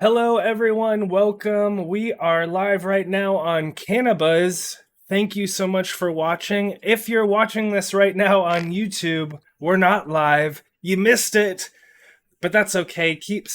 Hello, everyone. Welcome. We are live right now on CannaBuzz. Thank you so much for watching. If you're watching this right now on YouTube, we're not live. You missed it, but that's okay. Keep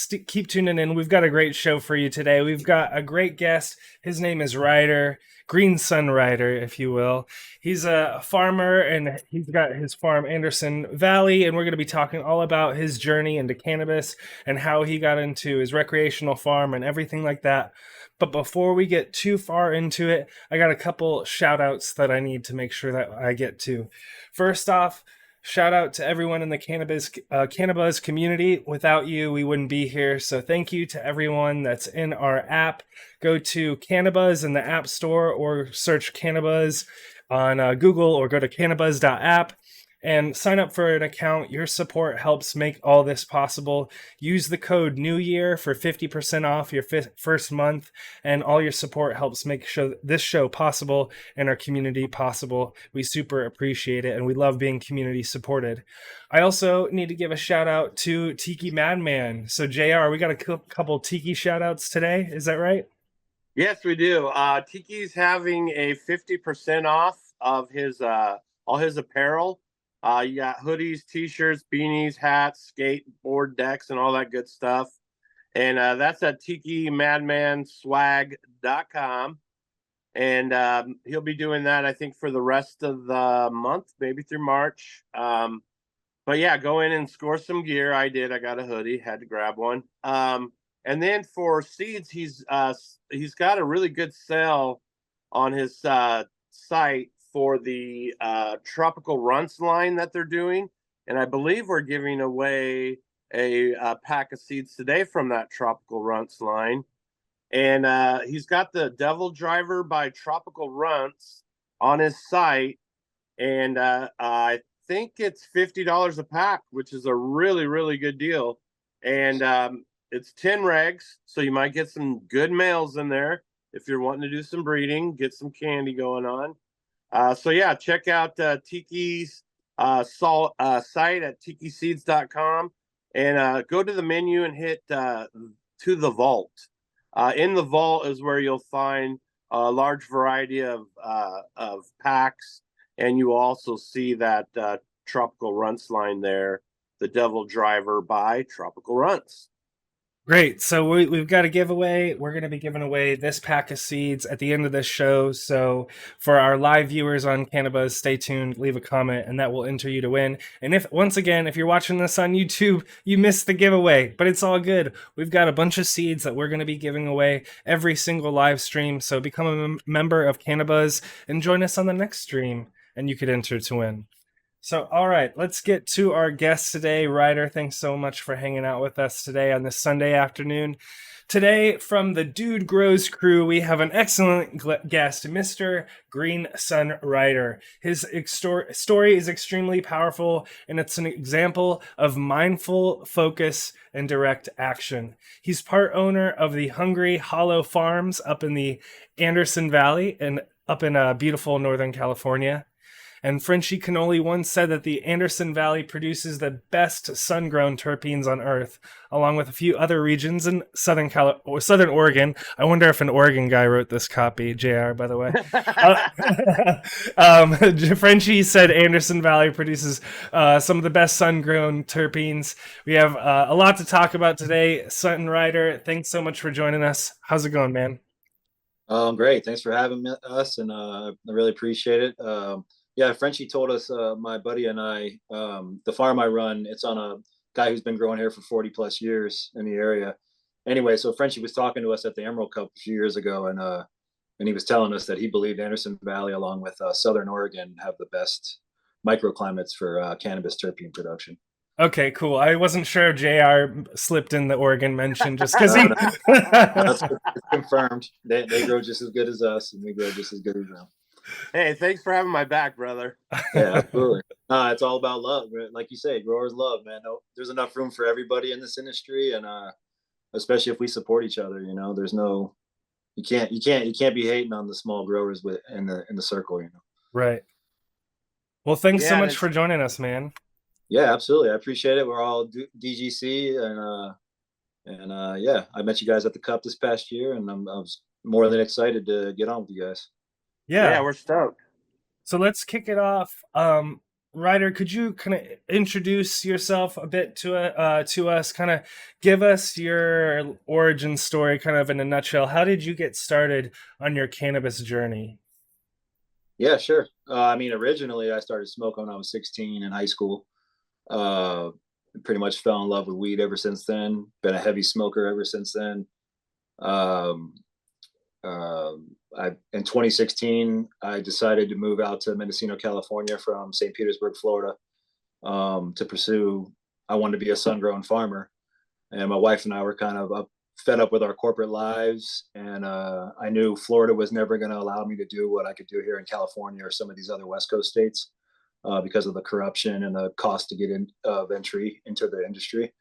tuning in. We've got a great show for you today. We've got a great guest. His name is Ryder, Green Sun Ryder, if you will. He's a farmer and he's got his farm Anderson Valley, and we're going to be talking all about his journey into cannabis and how he got into his recreational farm and everything like that. But before we get too far into it, I got a couple shout outs that I need to make sure that I get to. First off, shout out to everyone in the CannaBuzz community. Without you, we wouldn't be here. So thank you to everyone that's in our app. Go to CannaBuzz in the App Store or search CannaBuzz on Google or go to cannabuzz.app and sign up for an account. Your support helps make all this possible. Use the code New Year for 50% off your first month, and all your support helps make this show possible and our community possible. We super appreciate it, and we love being community supported. I also need to give a shout out to TikiMadMan. So JR, we got a couple Tiki shout outs today. Is that right? Yes, we do. Tiki's having a 50% off of his all his apparel. You got hoodies, t-shirts, beanies, hats, skateboard decks, and all that good stuff. And that's at TikiMadManSwag.com. And he'll be doing that, I think, for the rest of the month, maybe through March. But yeah, go in and score some gear. I did. I got a hoodie, had to grab one. And then for seeds, he's got a really good sale on his site for the tropical runts line that they're doing, and I believe we're giving away a pack of seeds today from that tropical runts line. And he's got the Devil Driver by Tropical Runts on his site, and I think it's $50 a pack, which is a really, really good deal. And it's 10 regs, so you might get some good males in there if you're wanting to do some breeding, get some candy going on. So yeah, check out Tiki's site at tikiseeds.com and go to the menu and hit to the vault. In the vault is where you'll find a large variety of packs, and you also see that Tropical Runts line there, the Devil Driver by Tropical Runts. Great. So we've got a giveaway. We're going to be giving away this pack of seeds at the end of this show. So for our live viewers on CannaBuzz, stay tuned, leave a comment, and that will enter you to win. And if you're watching this on YouTube, you missed the giveaway, but it's all good. We've got a bunch of seeds that we're going to be giving away every single live stream. So become a member of CannaBuzz and join us on the next stream, and you could enter to win. So, all right, let's get to our guest today. Ryder, thanks so much for hanging out with us today on this Sunday afternoon. Today, from the Dude Grows crew, we have an excellent guest, Mr. Green Sun Ryder. His story is extremely powerful, and it's an example of mindful focus and direct action. He's part owner of the Hungry Hollow Farms up in the Anderson Valley and up in beautiful Northern California. And Frenchie Cannoli once said that the Anderson Valley produces the best sun-grown terpenes on Earth, along with a few other regions in Southern Oregon. I wonder if an Oregon guy wrote this copy, JR, by the way. Frenchie said Anderson Valley produces some of the best sun-grown terpenes. We have a lot to talk about today. Sun Ryder, thanks so much for joining us. How's it going, man? Great. Thanks for having us, and I really appreciate it. Yeah, Frenchie told us, my buddy and I, the farm I run, it's on a guy who's been growing here for 40 plus years in the area. Anyway, so Frenchie was talking to us at the Emerald Cup a few years ago, and he was telling us that he believed Anderson Valley, along with Southern Oregon, have the best microclimates for cannabis terpene production. Okay, cool. I wasn't sure if JR slipped in the Oregon mention just because he... That's confirmed. They grow just as good as us, and we grow just as good as them. Hey, thanks for having my back, brother. Yeah, absolutely. It's all about love. Like you say, growers love, man. There's enough room for everybody in this industry, and especially if we support each other. There's no, you can't be hating on the small growers in the circle. Right. Well, thanks so much for joining us, man. Yeah, absolutely. I appreciate it. We're all DGC, and And yeah, I met you guys at the Cup this past year, and I was more than excited to get on with you guys. Yeah, Yeah. we're stoked. So let's kick it off. Ryder, could you kind of introduce yourself a bit to us? Kind of give us your origin story, kind of in a nutshell. How did you get started on your cannabis journey? Yeah, sure. I mean, originally I started smoking when I was 16 in high school. Uh, Pretty much fell in love with weed ever since then. Been a heavy smoker ever since then. Um, in 2016, I decided to move out to Mendocino, California from St. Petersburg, Florida, to pursue. I wanted to be a sun-grown farmer, and my wife and I were kind of fed up with our corporate lives, and I knew Florida was never going to allow me to do what I could do here in California or some of these other West Coast states because of the corruption and the cost to get in of entry into the industry.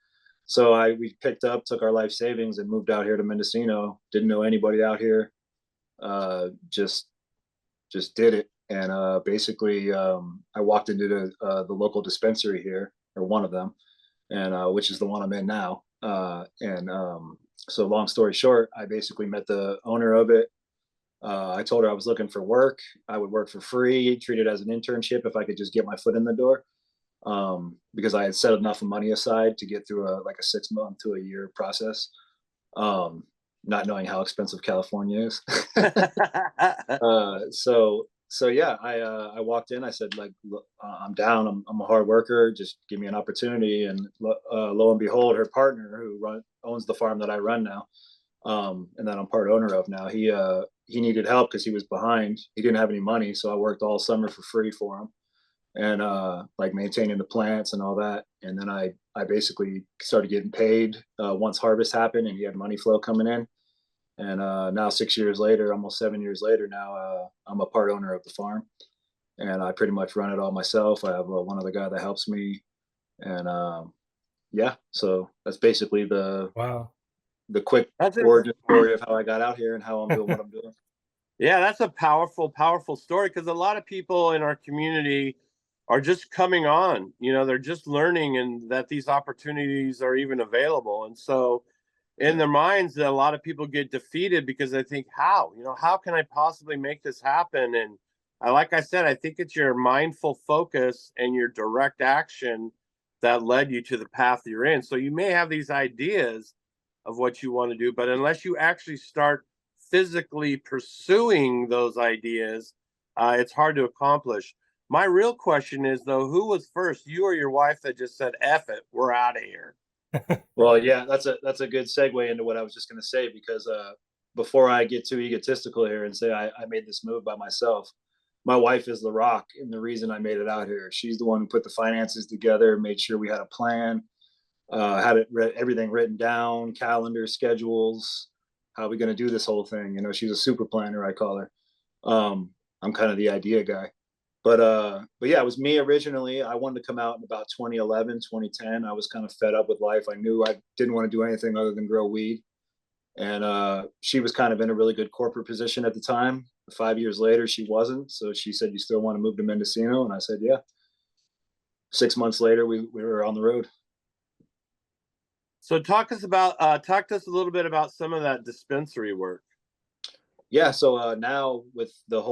So we took our life savings and moved out here to Mendocino. Didn't know anybody out here. Uh, just did it, and basically I walked into the local dispensary here, or one of them, and which is the one I'm in now. And So long story short, I basically met the owner of it. I told her I was looking for work. I would work for free, treat it as an internship if I could just get my foot in the door. Because I had set enough money aside to get through a 6 month to a year process. Um, Not knowing how expensive California is. So yeah, I walked in. I said, like, I'm down. I'm a hard worker. Just give me an opportunity. And lo and behold, her partner, who owns the farm that I run now, and that I'm part owner of now, he needed help because he was behind. He didn't have any money, so I worked all summer for free for him, and like maintaining the plants and all that. And then I basically started getting paid once harvest happened, and he had money flow coming in. And now 6 years later, almost 7 years later now, I'm a part owner of the farm, and I pretty much run it all myself. I have one other guy that helps me, and yeah, so that's basically Wow. the quick That's it. origin story of how I got out here and how I'm doing what I'm doing. Yeah, that's a powerful, powerful story, because a lot of people in our community are just coming on. They're just learning, and that these opportunities are even available. And so in their minds, a lot of people get defeated because they think, how can I possibly make this happen? And like I said, I think it's your mindful focus and your direct action that led you to the path you're in. So you may have these ideas of what you want to do, but unless you actually start physically pursuing those ideas, it's hard to accomplish. My real question is, though, who was first, you or your wife, that just said, F it, we're out of here? Well, yeah, that's a good segue into what I was just going to say, because before I get too egotistical here and say I made this move by myself, my wife is the rock and the reason I made it out here. She's the one who put the finances together, made sure we had a plan, had everything written down, calendar, schedules, how are we going to do this whole thing. She's a super planner, I call her. I'm kind of the idea guy. But yeah, it was me originally. I wanted to come out in about 2011, 2010. I was kind of fed up with life. I knew I didn't want to do anything other than grow weed. And she was kind of in a really good corporate position at the time. 5 years later, she wasn't. So she said, "You still want to move to Mendocino?" And I said, "Yeah." 6 months later, we were on the road. So talk to us a little bit about some of that dispensary work. Yeah. So now with the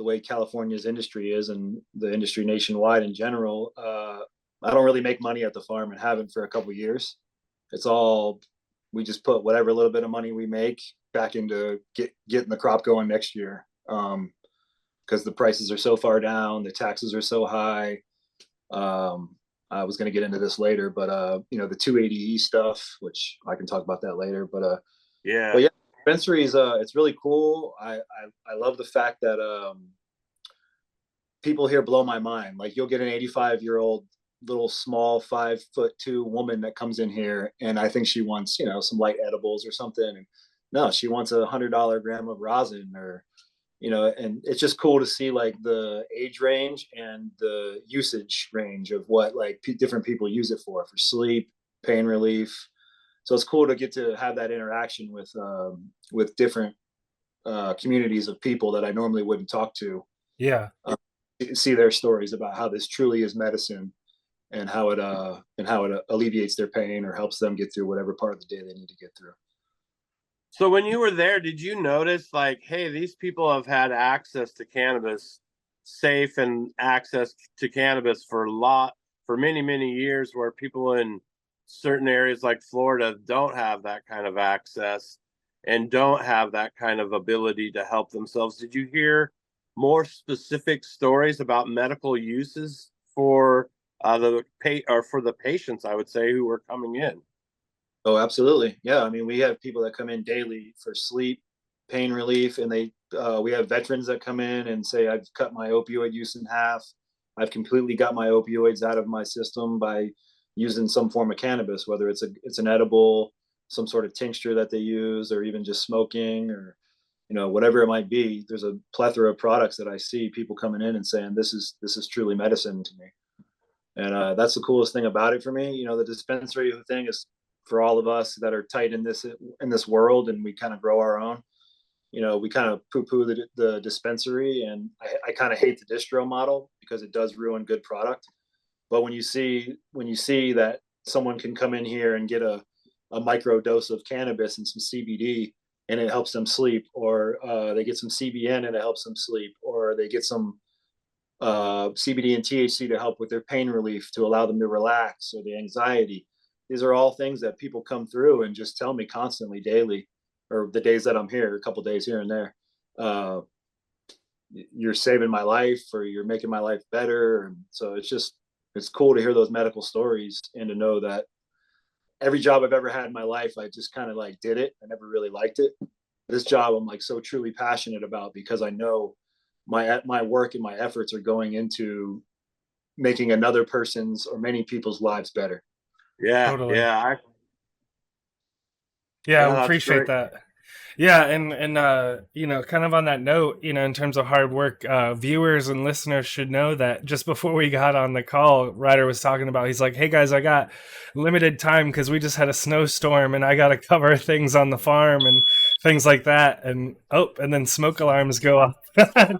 way California's industry is, and the industry nationwide in general, I don't really make money at the farm, and haven't for a couple of years. It's all, we just put whatever little bit of money we make back into getting the crop going next year. Because the prices are so far down, the taxes are so high. I was going to get into this later, but the 280E stuff, which I can talk about that later. Yeah. But yeah, dispensaries, it's really cool. I love the fact that people here blow my mind. Like, you'll get an 85-year-old little small 5'2" woman that comes in here, and I think she wants some light edibles or something, and no, she wants $100 gram of rosin, or and it's just cool to see like the age range and the usage range of what like different people use it for sleep, pain relief. So it's cool to get to have that interaction with different communities of people that I normally wouldn't talk to. Yeah. See their stories about how this truly is medicine, and how it alleviates their pain or helps them get through whatever part of the day they need to get through. So when you were there, did you notice like, hey, these people have had access to cannabis, safe and access to cannabis for many, many years, where people in certain areas like Florida don't have that kind of access and don't have that kind of ability to help themselves? Did you hear more specific stories about medical uses for for the patients, I would say, who were coming in? Oh, absolutely. Yeah. I mean, we have people that come in daily for sleep, pain relief, and we have veterans that come in and say, I've cut my opioid use in half. I've completely got my opioids out of my system by using some form of cannabis, whether it's an edible, some sort of tincture that they use, or even just smoking, or whatever it might be. There's a plethora of products that I see people coming in and saying, this is truly medicine to me. And that's the coolest thing about it for me. The dispensary thing is for all of us that are tight in this world, and we kind of grow our own. We kind of poo-poo the dispensary, and I kind of hate the distro model because it does ruin good product. But when you see that someone can come in here and get a micro dose of cannabis and some CBD, and it helps them sleep, or they get some CBN and it helps them sleep, or they get some CBD and THC to help with their pain relief, to allow them to relax, or the anxiety. These are all things that people come through and just tell me constantly, daily, or the days that I'm here, a couple days here and there. Uh, you're saving my life, or you're making my life better. And so it's cool to hear those medical stories, and to know that every job I've ever had in my life, I just kind of like did it. I never really liked it. This job I'm like so truly passionate about, because I know my work and my efforts are going into making another person's or many people's lives better. Yeah, Totally. yeah, Yeah, yeah, we that's appreciate great. that. Yeah, and kind of on that note, in terms of hard work, viewers and listeners should know that just before we got on the call, Ryder was talking about, he's like, "Hey guys, I got limited time because we just had a snowstorm and I got to cover things on the farm and things like that." And then smoke alarms go off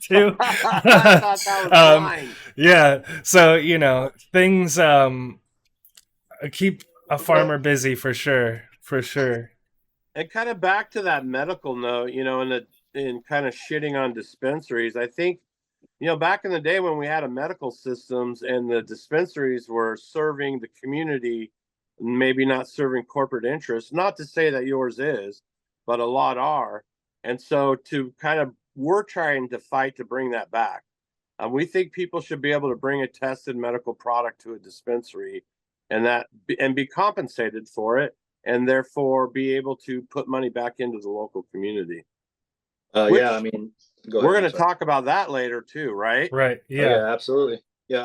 too. I thought that was um, mine. yeah, so things keep a Well, farmer busy for sure, for sure. and kind of back to that medical note, in kind of shitting on dispensaries, I think, back in the day when we had a medical systems and the dispensaries were serving the community, maybe not serving corporate interests, not to say that yours is, but a lot are. And so we're trying to fight to bring that back. We think people should be able to bring a tested medical product to a dispensary, and be compensated for it, and therefore be able to put money back into the local community. Yeah, I Which mean, go we're ahead. going I'm to sorry. talk about that later too, right? Right. Oh Yeah. yeah, absolutely. Yeah.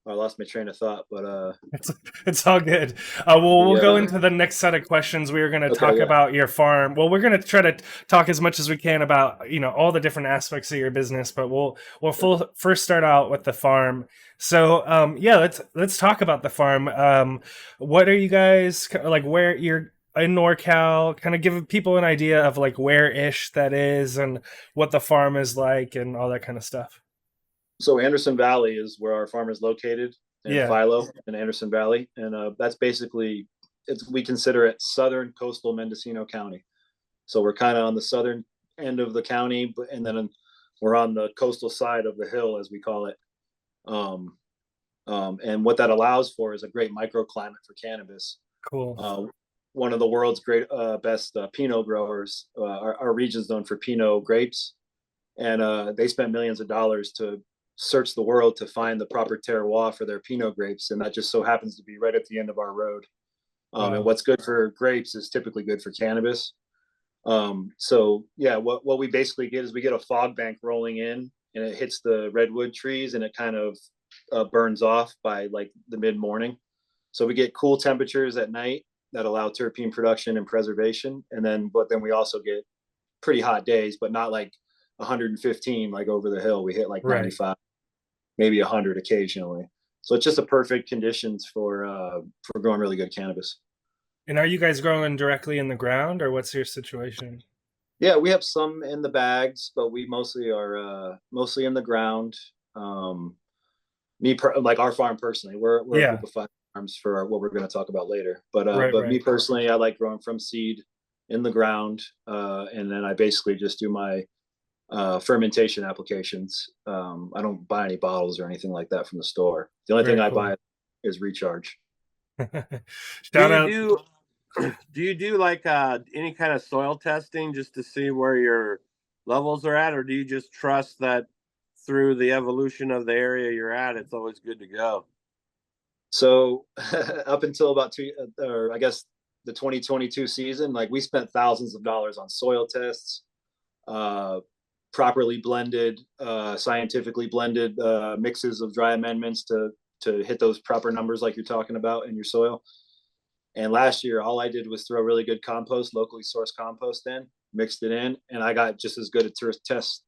I lost my train of thought, but It's all good. We'll the go into the next set of questions. We are going to okay, talk yeah. about your farm. Well, we're going to try to talk as much as we can about all the different aspects of your business, but first start out with the farm. So yeah, let's talk about the farm. What are you guys like? Where you're in NorCal? Kind of give people an idea of like where ish that is and what the farm is like and all that kind of stuff. So Anderson Valley is where our farm is located, in Yeah. Philo in Anderson Valley, and that's basically we consider it southern coastal Mendocino County. So we're kind of on the southern end of the county, and then we're on the coastal side of the hill, as we call it. Um, and what that allows for is a great microclimate for cannabis. Cool. One of the world's best Pinot growers. Our region's known for Pinot grapes, and they spent millions of dollars to search the world to find the proper terroir for their Pinot grapes, and that just so happens to be right at the end of our road. Wow. And what's good for grapes is typically good for cannabis. So yeah, what we basically get is we get a fog bank rolling in, and it hits the redwood trees, and it kind of burns off by like the mid morning. So we get cool temperatures at night that allow terpene production and preservation, but then we also get pretty hot days, but not like 115 like over the hill. We hit like Right. 95, maybe 100 occasionally. So it's just a perfect conditions for growing really good cannabis. And are you guys growing directly in the ground, or what's your situation? Yeah, we have some in the bags, but we mostly are mostly in the ground. Um, like our farm personally, we're a Yeah, group of 5 farms for what we're going to talk about later. right, But me right. personally, I like growing from seed in the ground, and then I basically just do my fermentation applications. I don't buy any bottles or anything like that from the store. The only thing Very I cool. buy is recharge. Do Shout you out. do do you do like any kind of soil testing just to see where your levels are at, or do you just trust that through the evolution of the area you're at, it's always good to go? So up until about or I guess the 2022 season, like we spent thousands of dollars on soil tests, uh, properly blended, scientifically blended mixes of dry amendments to hit those proper numbers like you're talking about in your soil. And last year, all I did was throw really good compost, locally sourced compost in, mixed it in, and I got just as good a test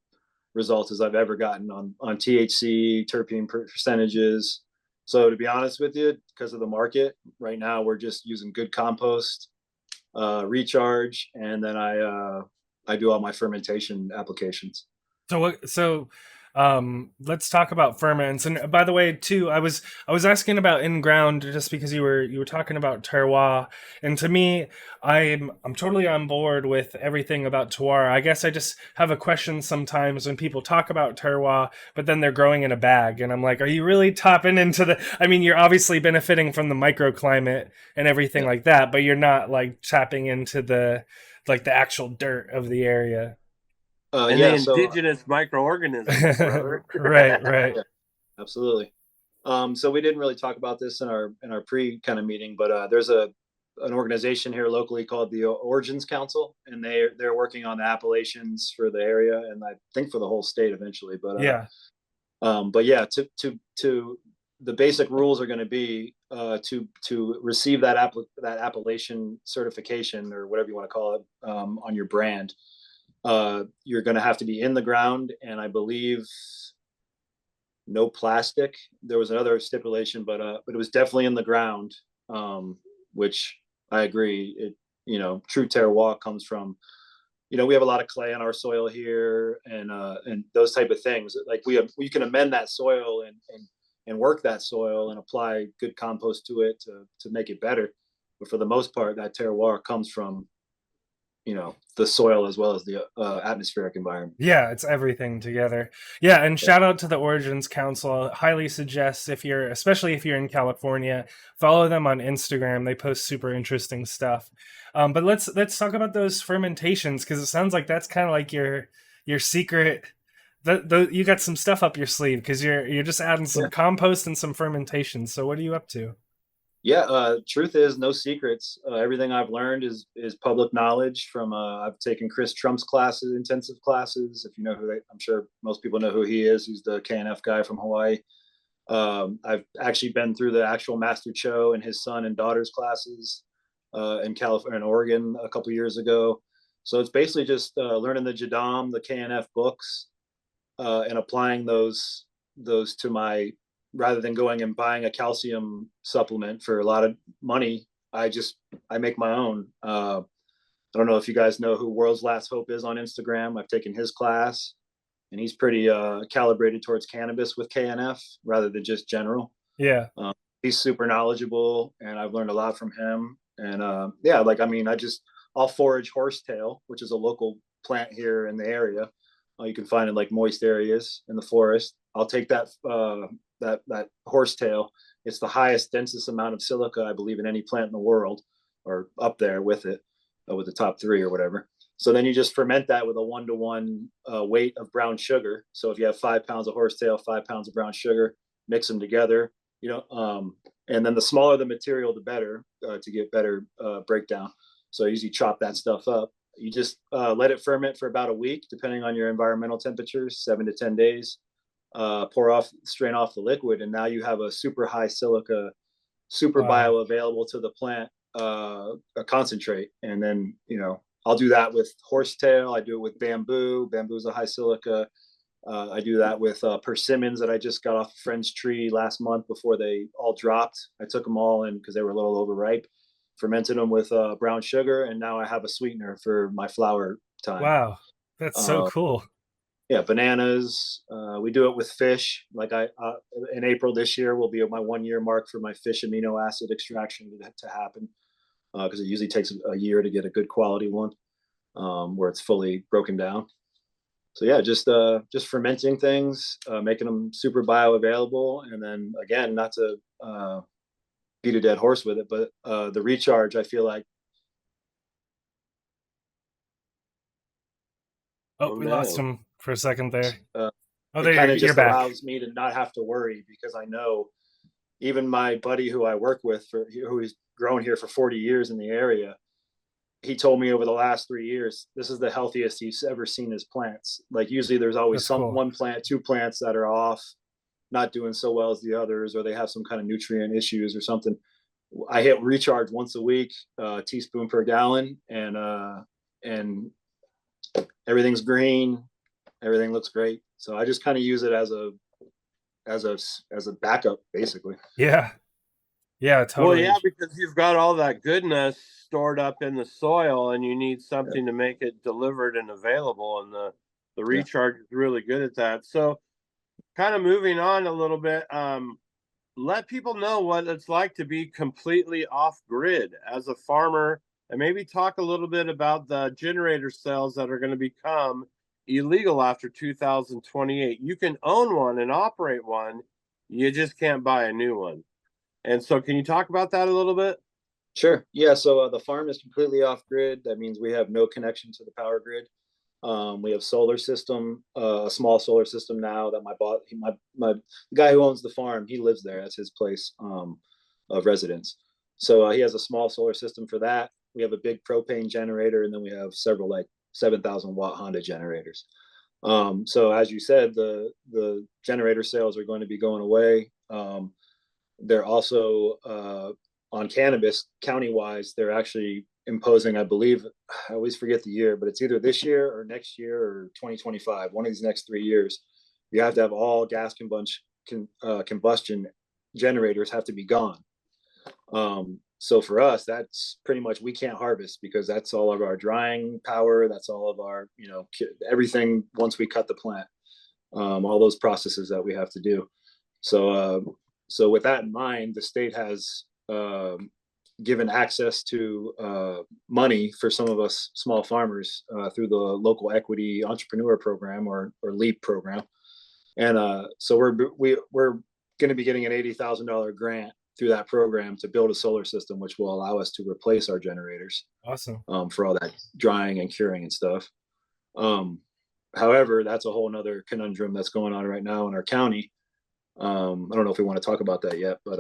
results as I've ever gotten on THC, terpene percentages. So to be honest with you, because of the market right now, we're just using good compost, recharge, and then I do all my fermentation applications. Let's talk about ferments. And by the way, too, I was asking about in ground just because you were talking about terroir. And to me, I'm totally on board with everything about terroir. I guess I just have a question sometimes when people talk about terroir, but then they're growing in a bag, and I'm like, are you really tapping into the? I mean, you're obviously benefiting from the microclimate and everything Yeah. like that, but you're not like tapping into the actual dirt of the area. And the Yeah. So indigenous microorganisms, brother. Right, right. yeah, absolutely. So we didn't really talk about this in our pre kind of meeting, but there's an organization here locally called the Origins Council, and they're working on the appellations for the area, and I think for the whole state eventually. Yeah. But yeah, to the basic rules are going to be to receive that appellation certification or whatever you want to call it on your brand. You're going to have to be in the ground, and I believe no plastic. There was another stipulation, but it was definitely in the ground, which I agree. True terroir comes from. We have a lot of clay on our soil here, and those type of things. Like we can amend that soil and work that soil and apply good compost to it to make it better. But for the most part, that terroir comes from the soil as well as the atmospheric environment. Yeah, it's everything together. Yeah, and shout out to the Origins Council. Highly suggest especially if you're in California, follow them on Instagram. They post super interesting stuff. But let's talk about those fermentations because it sounds like that's kind of like your secret. You got some stuff up your sleeve because you're just adding some Yeah. compost and some fermentation. So what are you up to? Yeah, truth is no secrets. Everything I've learned is public knowledge from I've taken Chris Trump's classes, intensive classes. If you know I'm sure most people know who he is. He's the KNF guy from Hawaii. I've actually been through the actual Master Cho and his son and daughter's classes in California and Oregon a couple years ago. So it's basically just learning the Jadam, the KNF books, and applying those to my rather than going and buying a calcium supplement for a lot of money. I make my own. I don't know if you guys know who World's Last Hope is on Instagram. I've taken his class, and he's pretty calibrated towards cannabis with KNF rather than just general. Yeah. He's super knowledgeable, and I've learned a lot from him. And yeah, like I mean, I'll forage horsetail, which is a local plant here in the area. You can find in like moist areas in the forest. I'll take that horsetail. It's the highest, densest amount of silica, I believe, in any plant in the world, or up there with it, with the top three or whatever. So then you just ferment that with a 1-to-1 weight of brown sugar. So if you have 5 pounds of horsetail, 5 pounds of brown sugar, mix them together. And then the smaller the material, the better to get better breakdown. So I usually chop that stuff up. You just let it ferment for about a week, depending on your environmental temperatures, 7 to 10 days. Strain off the liquid, and now you have a super high silica, super Wow. bioavailable to the plant, a concentrate. And then I'll do that with horsetail. I do it with bamboo. Bamboo is a high silica. I do that with persimmons that I just got off a friend's tree last month before they all dropped. I took them all in because they were a little overripe, fermented them with brown sugar, and now I have a sweetener for my flower time. Wow. That's so Uh, cool. yeah, bananas. We do it with fish. Like in April this year will be my 1 year mark for my fish amino acid extraction to happen, because it usually takes a year to get a good quality one, where it's fully broken down. So yeah, just fermenting things, making them super bioavailable, and then again, not to beat a dead horse with it, but the recharge, I feel like. Oh, we lost no. him for a second there. Oh, It kind there of you're just back. allows me to not have to worry, because I know even my buddy who I work with, who's grown here for 40 years in the area, he told me over the last 3 years, this is the healthiest he's ever seen his plants. Like usually there's always That's cool. one plant, two plants that are off, not doing so well as the others, or they have some kind of nutrient issues or something. I hit recharge once a week, teaspoon per gallon, and everything's green, everything looks great. So I just kind of use it as a backup, basically. Yeah. Yeah, Well, totally. yeah, because you've got all that goodness stored up in the soil, and you need something to make it delivered and available. And the recharge is really good at that. So, kind of moving on a little bit, let people know what it's like to be completely off grid as a farmer, and maybe talk a little bit about the generator cells that are going to become illegal after 2028. You can own one and operate one, you just can't buy a new one. And so, can you talk about that a little bit? Sure. Yeah. So the farm is completely off grid. That means we have no connection to the power grid. We have solar system, a small solar system now that the guy who owns the farm, he lives there. That's his place of residence. So he has a small solar system for that. We have a big propane generator, and then we have several like 7,000-watt Honda generators. So as you said, the generator sales are going to be going away. They're also on cannabis county-wise, they're actually imposing, I believe, I always forget the year, but it's either this year or next year or 2025, one of these next 3 years. You have to have all gas combustion generators have to be gone. So for us, that's pretty much, we can't harvest, because that's all of our drying power. That's all of our, everything once we cut the plant, all those processes that we have to do. So with that in mind, the state has given access to money for some of us small farmers through the local equity entrepreneur program, or LEAP program. And so we're going to be getting an $80,000 grant through that program to build a solar system, which will allow us to replace our generators. Awesome. For all that drying and curing and stuff. However, that's a whole nother conundrum that's going on right now in our county. I don't know if we want to talk about that yet, but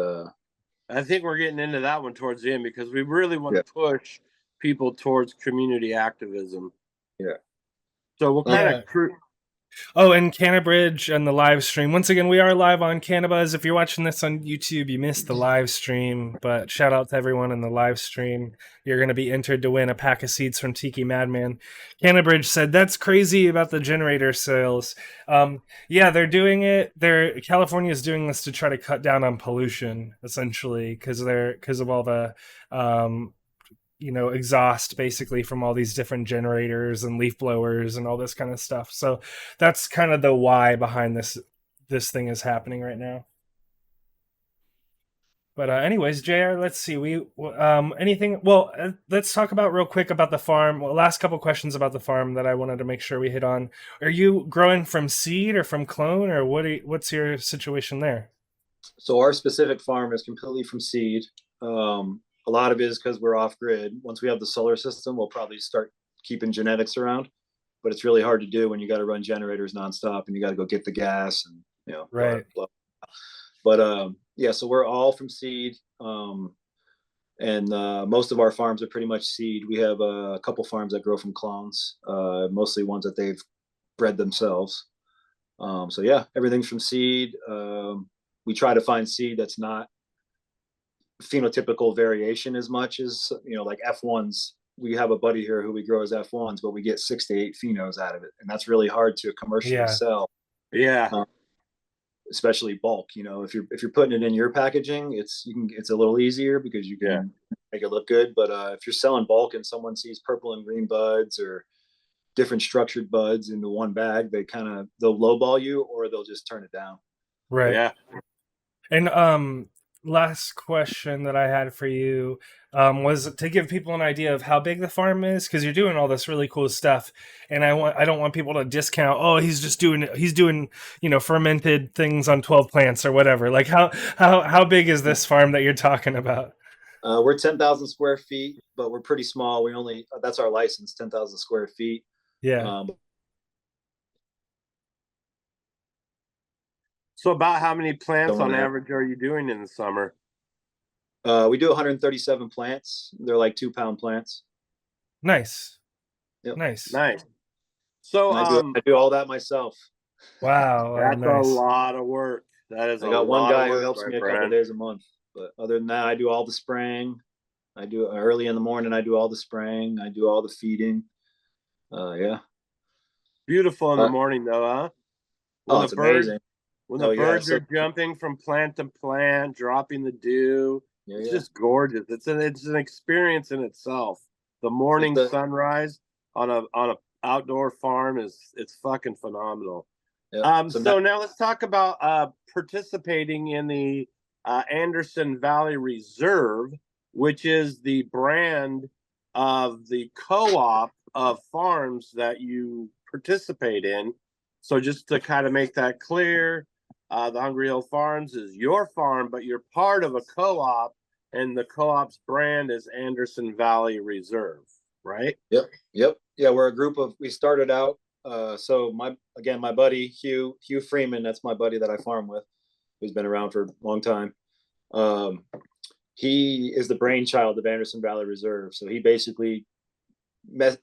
I think we're getting into that one towards the end, because we really want to yeah. push people towards community activism. Yeah. So what kind of Oh, and CannaBridge and the live stream. Once again, we are live on CannaBuzz. If you're watching this on YouTube, you missed the live stream, but shout out to everyone in the live stream. You're going to be entered to win a pack of seeds from TikiMadMan. CannaBridge said, that's crazy about the generator sales. Yeah, they're doing it. California is doing this to try to cut down on pollution, essentially, because of all the exhaust basically from all these different generators and leaf blowers and all this kind of stuff. So that's kind of the why behind this thing is happening right now. But anyways, JR, let's see. Anything? Well, let's talk about real quick about the farm. Well, last couple questions about the farm that I wanted to make sure we hit on. Are you growing from seed or from clone, or what's your situation there? So our specific farm is completely from seed. A lot of it is because we're off grid. Once we have the solar system, we'll probably start keeping genetics around, but it's really hard to do when you got to run generators nonstop and you got to go get the gas and right. Blah, blah. But yeah, so we're all from seed, and most of our farms are pretty much seed. We have a couple farms that grow from clones, mostly ones that they've bred themselves. So yeah, everything's from seed. We try to find seed that's not phenotypical variation as much as, like F1s. We have a buddy here who we grow as F1s, but we get 6 to 8 phenos out of it, and that's really hard to commercially sell. Yeah. Especially bulk. If you're putting it in your packaging, it's a little easier because you can make it look good. But if you're selling bulk and someone sees purple and green buds or different structured buds into one bag, they'll lowball you or they'll just turn it down. Right. Yeah. And last question that I had for you was to give people an idea of how big the farm is, because you're doing all this really cool stuff, and I don't want people to discount. Oh, he's doing fermented things on 12 plants or whatever. Like how big is this farm that you're talking about? We're 10,000 square feet, but we're pretty small. That's our license, 10,000 square feet. Yeah. So about how many plants on Don't have- average are you doing in the summer? We do 137 plants. They're like 2-pound plants. Nice. Yep. Nice. Nice. So I do all that myself. Wow. that's Nice. a lot of work. That is I got one lot guy of work, who helps my me a friend. couple days a month. But other than that, I do all the spraying. I do early in the morning. I do all the spraying. I do all the feeding. Yeah. Beautiful in the morning, though, huh? When It's amazing. When the birds are jumping from plant to plant, dropping the dew, it's just gorgeous. It's an experience in itself. The morning sunrise on a outdoor farm it's fucking phenomenal. So now let's talk about participating in the Anderson Valley Reserve, which is the brand of the co-op of farms that you participate in. So just to kind of make that clear, the Hungry Hill Farms is your farm, but you're part of a co-op, and the co-op's brand is Anderson Valley Reserve, right? Yep. Yeah, we're a group we started out. So my buddy Hugh Freeman, that's my buddy that I farm with, who's been around for a long time. He is the brainchild of Anderson Valley Reserve. So he basically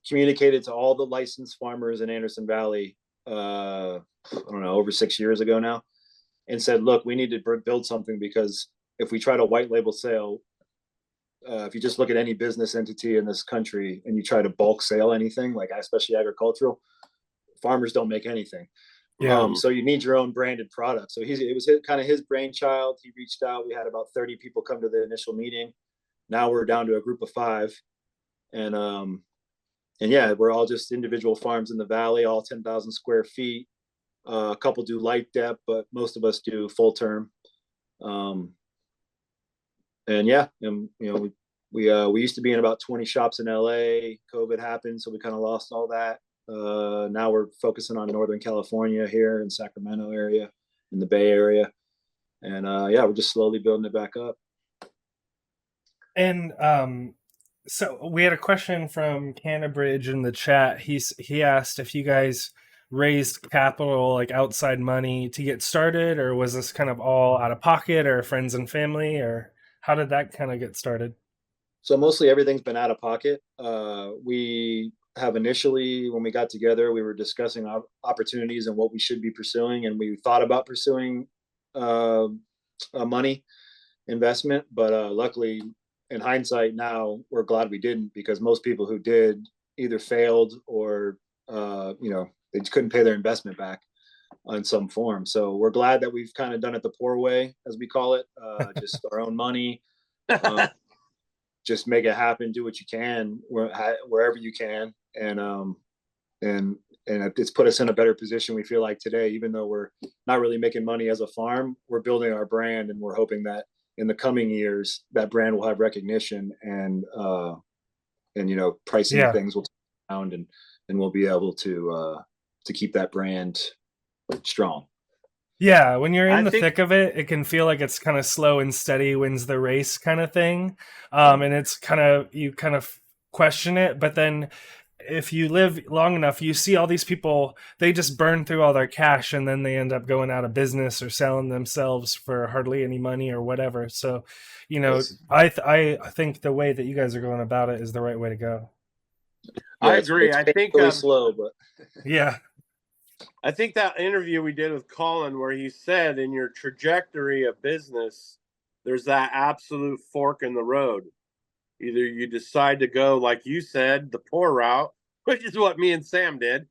communicated to all the licensed farmers in Anderson Valley, I don't know, over 6 years ago now, and said, look, we need to build something, because if we try to white label sale, if you just look at any business entity in this country and you try to bulk sale anything, like especially agricultural, farmers don't make anything. Yeah. So you need your own branded product. So it was kind of his brainchild. He reached out. We had about 30 people come to the initial meeting. Now we're down to a group of 5. And yeah, we're all just individual farms in the valley, all 10,000 square feet. A couple do light depth, but most of us do full term. And yeah, we used to be in about 20 shops in LA. COVID happened, so we kind of lost all that. Now we're focusing on Northern California here in Sacramento area, in the Bay Area. And yeah, we're just slowly building it back up. And so we had a question from CannaBuzz in the chat. He asked if you guys raised capital, like outside money, to get started, or was this kind of all out of pocket, or friends and family, or how did that kind of get started? So mostly everything's been out of pocket. We have initially, when we got together, we were discussing opportunities and what we should be pursuing, and we thought about pursuing a money investment, but luckily, in hindsight now, we're glad we didn't, because most people who did either failed or they couldn't pay their investment back in some form. So we're glad that we've kind of done it the poor way, as we call it, just our own money. Just make it happen, do what you can wherever you can, and it's put us in a better position, we feel like, today. Even though we're not really making money as a farm, we're building our brand, and we're hoping that in the coming years that brand will have recognition, and pricing things will turn around, and we'll be able to keep that brand strong. Yeah, when you're in the thick of it, it can feel like it's kind of slow and steady wins the race kind of thing. And it's you kind of question it. But then if you live long enough, you see all these people, they just burn through all their cash, and then they end up going out of business or selling themselves for hardly any money or whatever. So, yes. I think the way that you guys are going about it is the right way to go. Yeah, I agree. I think really slow, but yeah. I think that interview we did with Colin, where he said, in your trajectory of business, there's that absolute fork in the road. Either you decide to go, like you said, the poor route, which is what me and Sam did,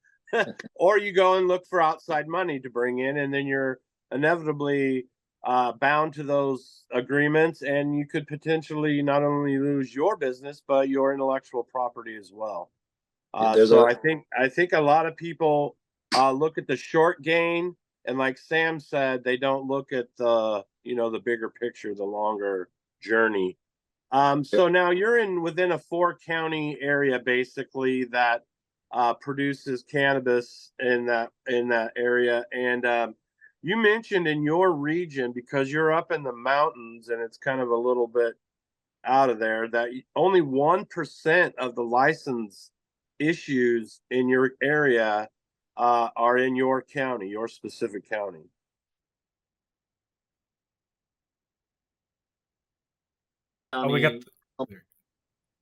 or you go and look for outside money to bring in, and then you're inevitably bound to those agreements, and you could potentially not only lose your business, but your intellectual property as well. So I think a lot of people look at the short gain, and like Sam said, they don't look at the the bigger picture, the longer journey. So now you're within a 4-county area basically that produces cannabis in that area, and you mentioned in your region, because you're up in the mountains and it's kind of a little bit out of there, that only 1% of the license issues in your area are in your county, your specific county. Oh, we got. County,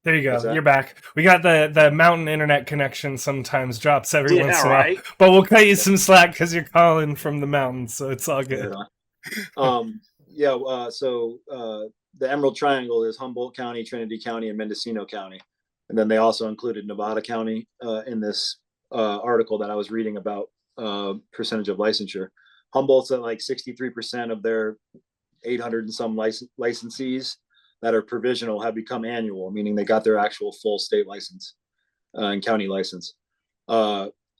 There you what's go. that? You're back. We got the mountain internet connection sometimes drops every Yeah, once in a right. while. But we'll cut you some slack because you're calling from the mountains, so it's all good. The Emerald Triangle is Humboldt County, Trinity County, and Mendocino County. And then they also included Nevada County in this article that I was reading about percentage of licensure. Humboldt's at like 63% of their 800 and some licensees that are provisional have become annual, meaning they got their actual full state license and county license.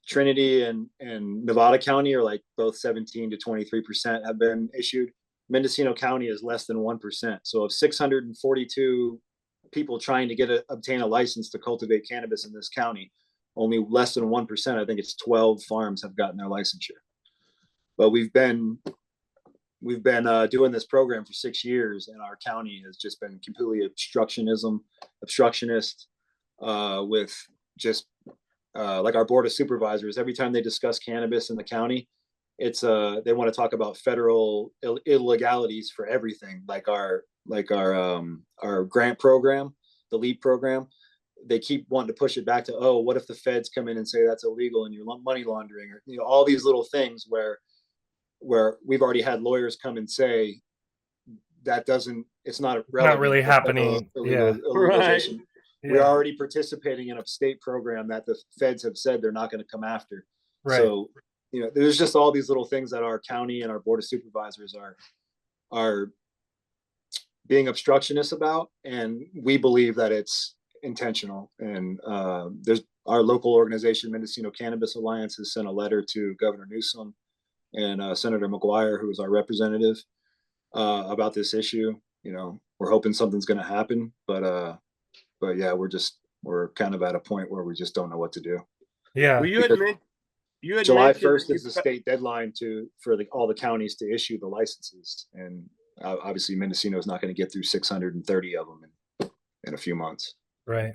Trinity and Nevada County are like both 17 to 23% have been issued. Mendocino County is less than 1%. So of 642 people trying to obtain a license to cultivate cannabis in this county, only less than 1%, I think it's 12 farms, have gotten their licensure. But we've been doing this program for 6 years, and our county has just been completely obstructionist with just like our board of supervisors. Every time they discuss cannabis in the county, it's they want to talk about federal illegalities for everything, like our grant program, the LEAP program. They keep wanting to push it back to, oh, what if the feds come in and say that's illegal and you're money laundering, or all these little things where we've already had lawyers come and say that it's not relevant. Not really happening. Yeah. Right. Legalization. Yeah. We're already participating in a state program that the feds have said they're not going to come after. Right. So, there's just all these little things that our county and our board of supervisors are being obstructionist about, and we believe that it's intentional. And there's our local organization, Mendocino Cannabis Alliance, has sent a letter to Governor Newsom and Senator McGuire, who is our representative, about this issue. We're hoping something's going to happen, but yeah, we're kind of at a point where we just don't know what to do. Yeah. Well, you had July mentioned 1st is the state deadline for all the counties to issue the licenses, and obviously Mendocino is not going to get through 630 of them in a few months. Right.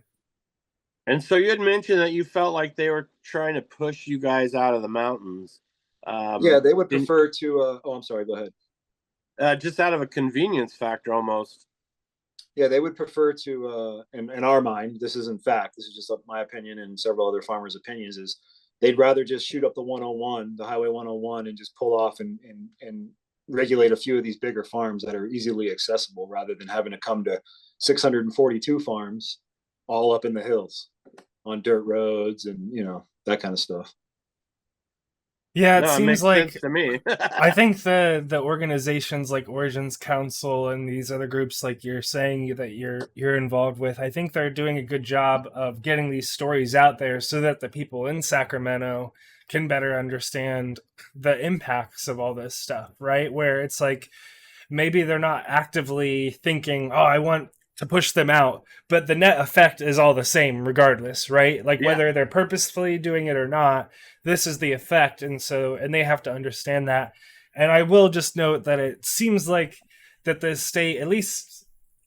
And so you had mentioned that you felt like they were trying to push you guys out of the mountains. Yeah, they would prefer to. I'm sorry. Go ahead. Just out of a convenience factor, almost. Yeah, they would prefer to. In our mind, this isn't fact. This is just my opinion and several other farmers' opinions. Is they'd rather just shoot up the 101, the Highway 101, and just pull off and regulate a few of these bigger farms that are easily accessible, rather than having to come to 642 farms all up in the hills on dirt roads and that kind of stuff. Yeah, it seems like sense to me. I think the organizations like Origins Council and these other groups, like you're saying that you're involved with, I think they're doing a good job of getting these stories out there so that the people in Sacramento can better understand the impacts of all this stuff, right? Where it's like maybe they're not actively thinking, oh, I want to push them out, but the net effect is all the same regardless, right? Like whether they're purposefully doing it or not, this is the effect. And they have to understand that. And I will just note that it seems like that the state, at least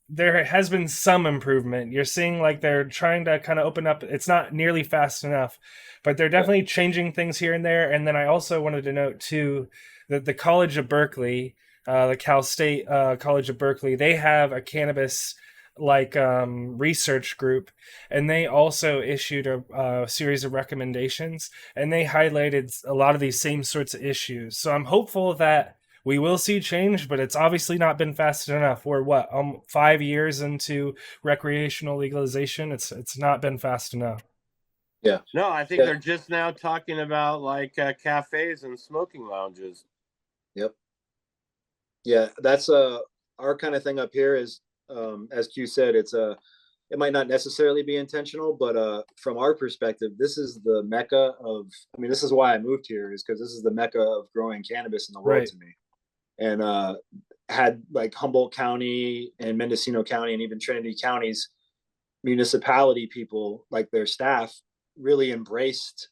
there has been some improvement. You're seeing like they're trying to kind of open up. It's not nearly fast enough, but they're definitely changing things here and there. And then I also wanted to note too that the College of Berkeley, the Cal State College of Berkeley, they have a cannabis research group, and they also issued a series of recommendations, and they highlighted a lot of these same sorts of issues. So I'm hopeful that we will see change, but it's obviously not been fast enough. We're 5 years into recreational legalization. It's not been fast enough. Yeah. No, I think they're just now talking about cafes and smoking lounges. Yep. Yeah, that's our kind of thing up here is, as Q said, it's it might not necessarily be intentional, but from our perspective, this is the mecca of. I mean, this is why I moved here, is because this is the mecca of growing cannabis in the world Right. to me. And had like Humboldt County and Mendocino County and even Trinity County's municipality people, like their staff, really embraced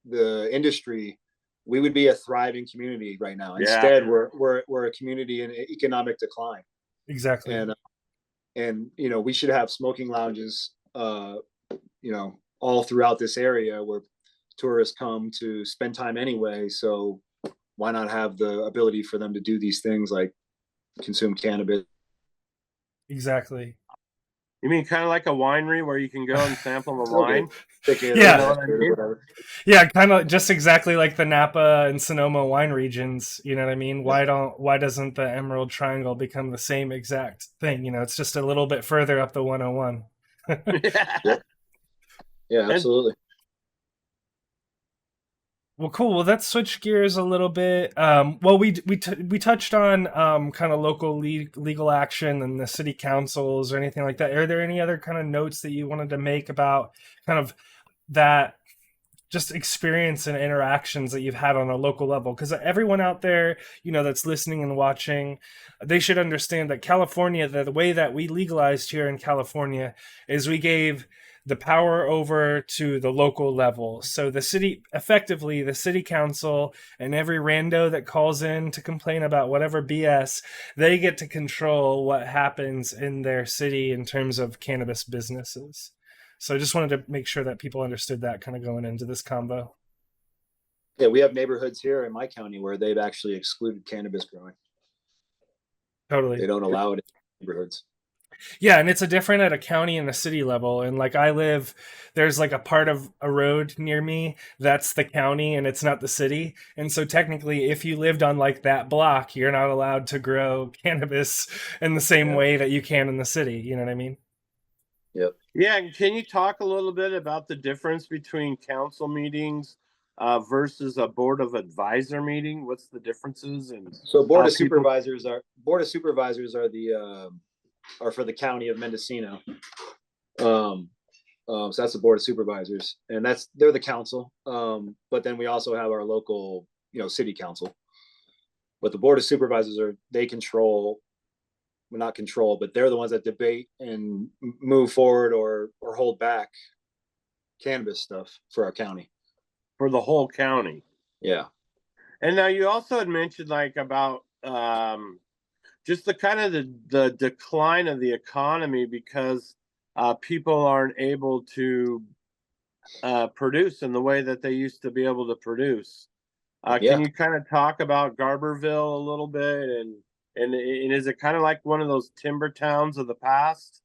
the industry, we would be a thriving community right now. Yeah. Instead, we're a community in economic decline. Exactly. And you know, we should have smoking lounges, you know, all throughout this area where tourists come to spend time anyway. So why not have the ability for them to do these things like consume cannabis? Exactly. You mean kind of like a winery where you can go and sample the wine? Yeah. You know what I mean? Yeah, kind of just exactly like the Napa and Sonoma wine regions. You know what I mean? Why doesn't the Emerald Triangle become the same exact thing? You know, it's just a little bit further up the 101. Yeah, absolutely. Well, cool. Well, let's switch gears a little bit. Well, we touched on kind of local legal action and the city councils or anything like that. Are there any other kind of notes that you wanted to make about kind of that just experience and interactions that you've had on a local level? Because everyone out there, you know, that's listening and watching, they should understand that California, the way that we legalized here in California is we gave the power over to the local level. So the city, effectively, the city council and every rando that calls in to complain about whatever BS, they get to control what happens in their city in terms of cannabis businesses. So I just wanted to make sure that people understood that kind of going into this combo. Yeah, we have neighborhoods here in my county where they've actually excluded cannabis growing. Totally. They don't allow it in neighborhoods. Yeah, and it's a different at a county and a city level. And like I live, there's like a part of a road near me that's the county and it's not the city. And so technically, if you lived on like that block, you're not allowed to grow cannabis in the same way that you can in the city. You know what I mean? Yep. Yeah, can you talk a little bit about the difference between council meetings versus a board of advisor meeting? What's the differances? And so board of supervisors are the are for the county of Mendocino. So that's the board of supervisors, and they're the council. But then we also have our local, you know, city council. But the board of supervisors they control. Well, not control, but they're the ones that debate and move forward or hold back cannabis stuff for our county. For the whole county. Yeah. And now you also had mentioned like about just the kind of the decline of the economy because people aren't able to produce in the way that they used to be able to produce. Can you kind of talk about Garberville a little bit and is it kind of like one of those timber towns of the past?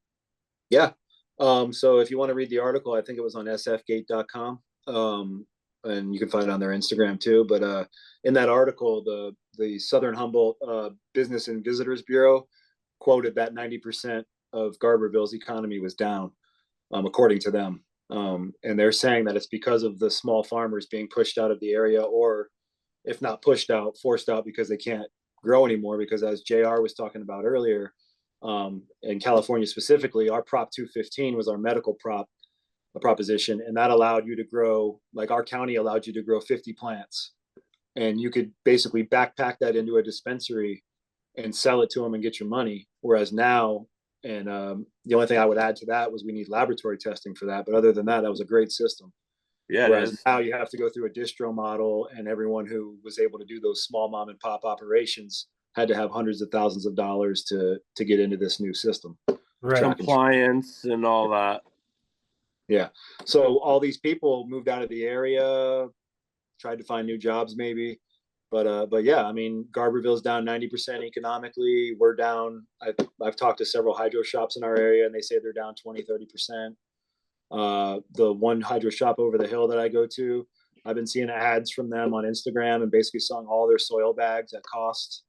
Yeah. So if you want to read the article, I think it was on sfgate.com. And you can find it on their Instagram too. But in that article, the Southern Humboldt Business and Visitors Bureau quoted that 90% of Garberville's economy was down, according to them. And they're saying that it's because of the small farmers being pushed out of the area, or if not pushed out, forced out because they can't grow anymore. Because as JR was talking about earlier, in California specifically, our Prop 215 was our medical proposition, and that allowed you to grow, like our county allowed you to grow 50 plants, and you could basically backpack that into a dispensary and sell it to them and get your money. Whereas now, and the only thing I would add to that was we need laboratory testing for that. But other than that was a great system. Yeah. Whereas now you have to go through a distro model, and everyone who was able to do those small mom and pop operations had to have hundreds of thousands of dollars to get into this new system. Right. Compliance and all that. Yeah. So all these people moved out of the area, tried to find new jobs maybe. But yeah, I mean, Garberville's down 90% economically. We're down. I've talked to several hydro shops in our area, and they say they're down 20, 30%. The one hydro shop over the hill that I go to, I've been seeing ads from them on Instagram and basically selling all their soil bags at cost,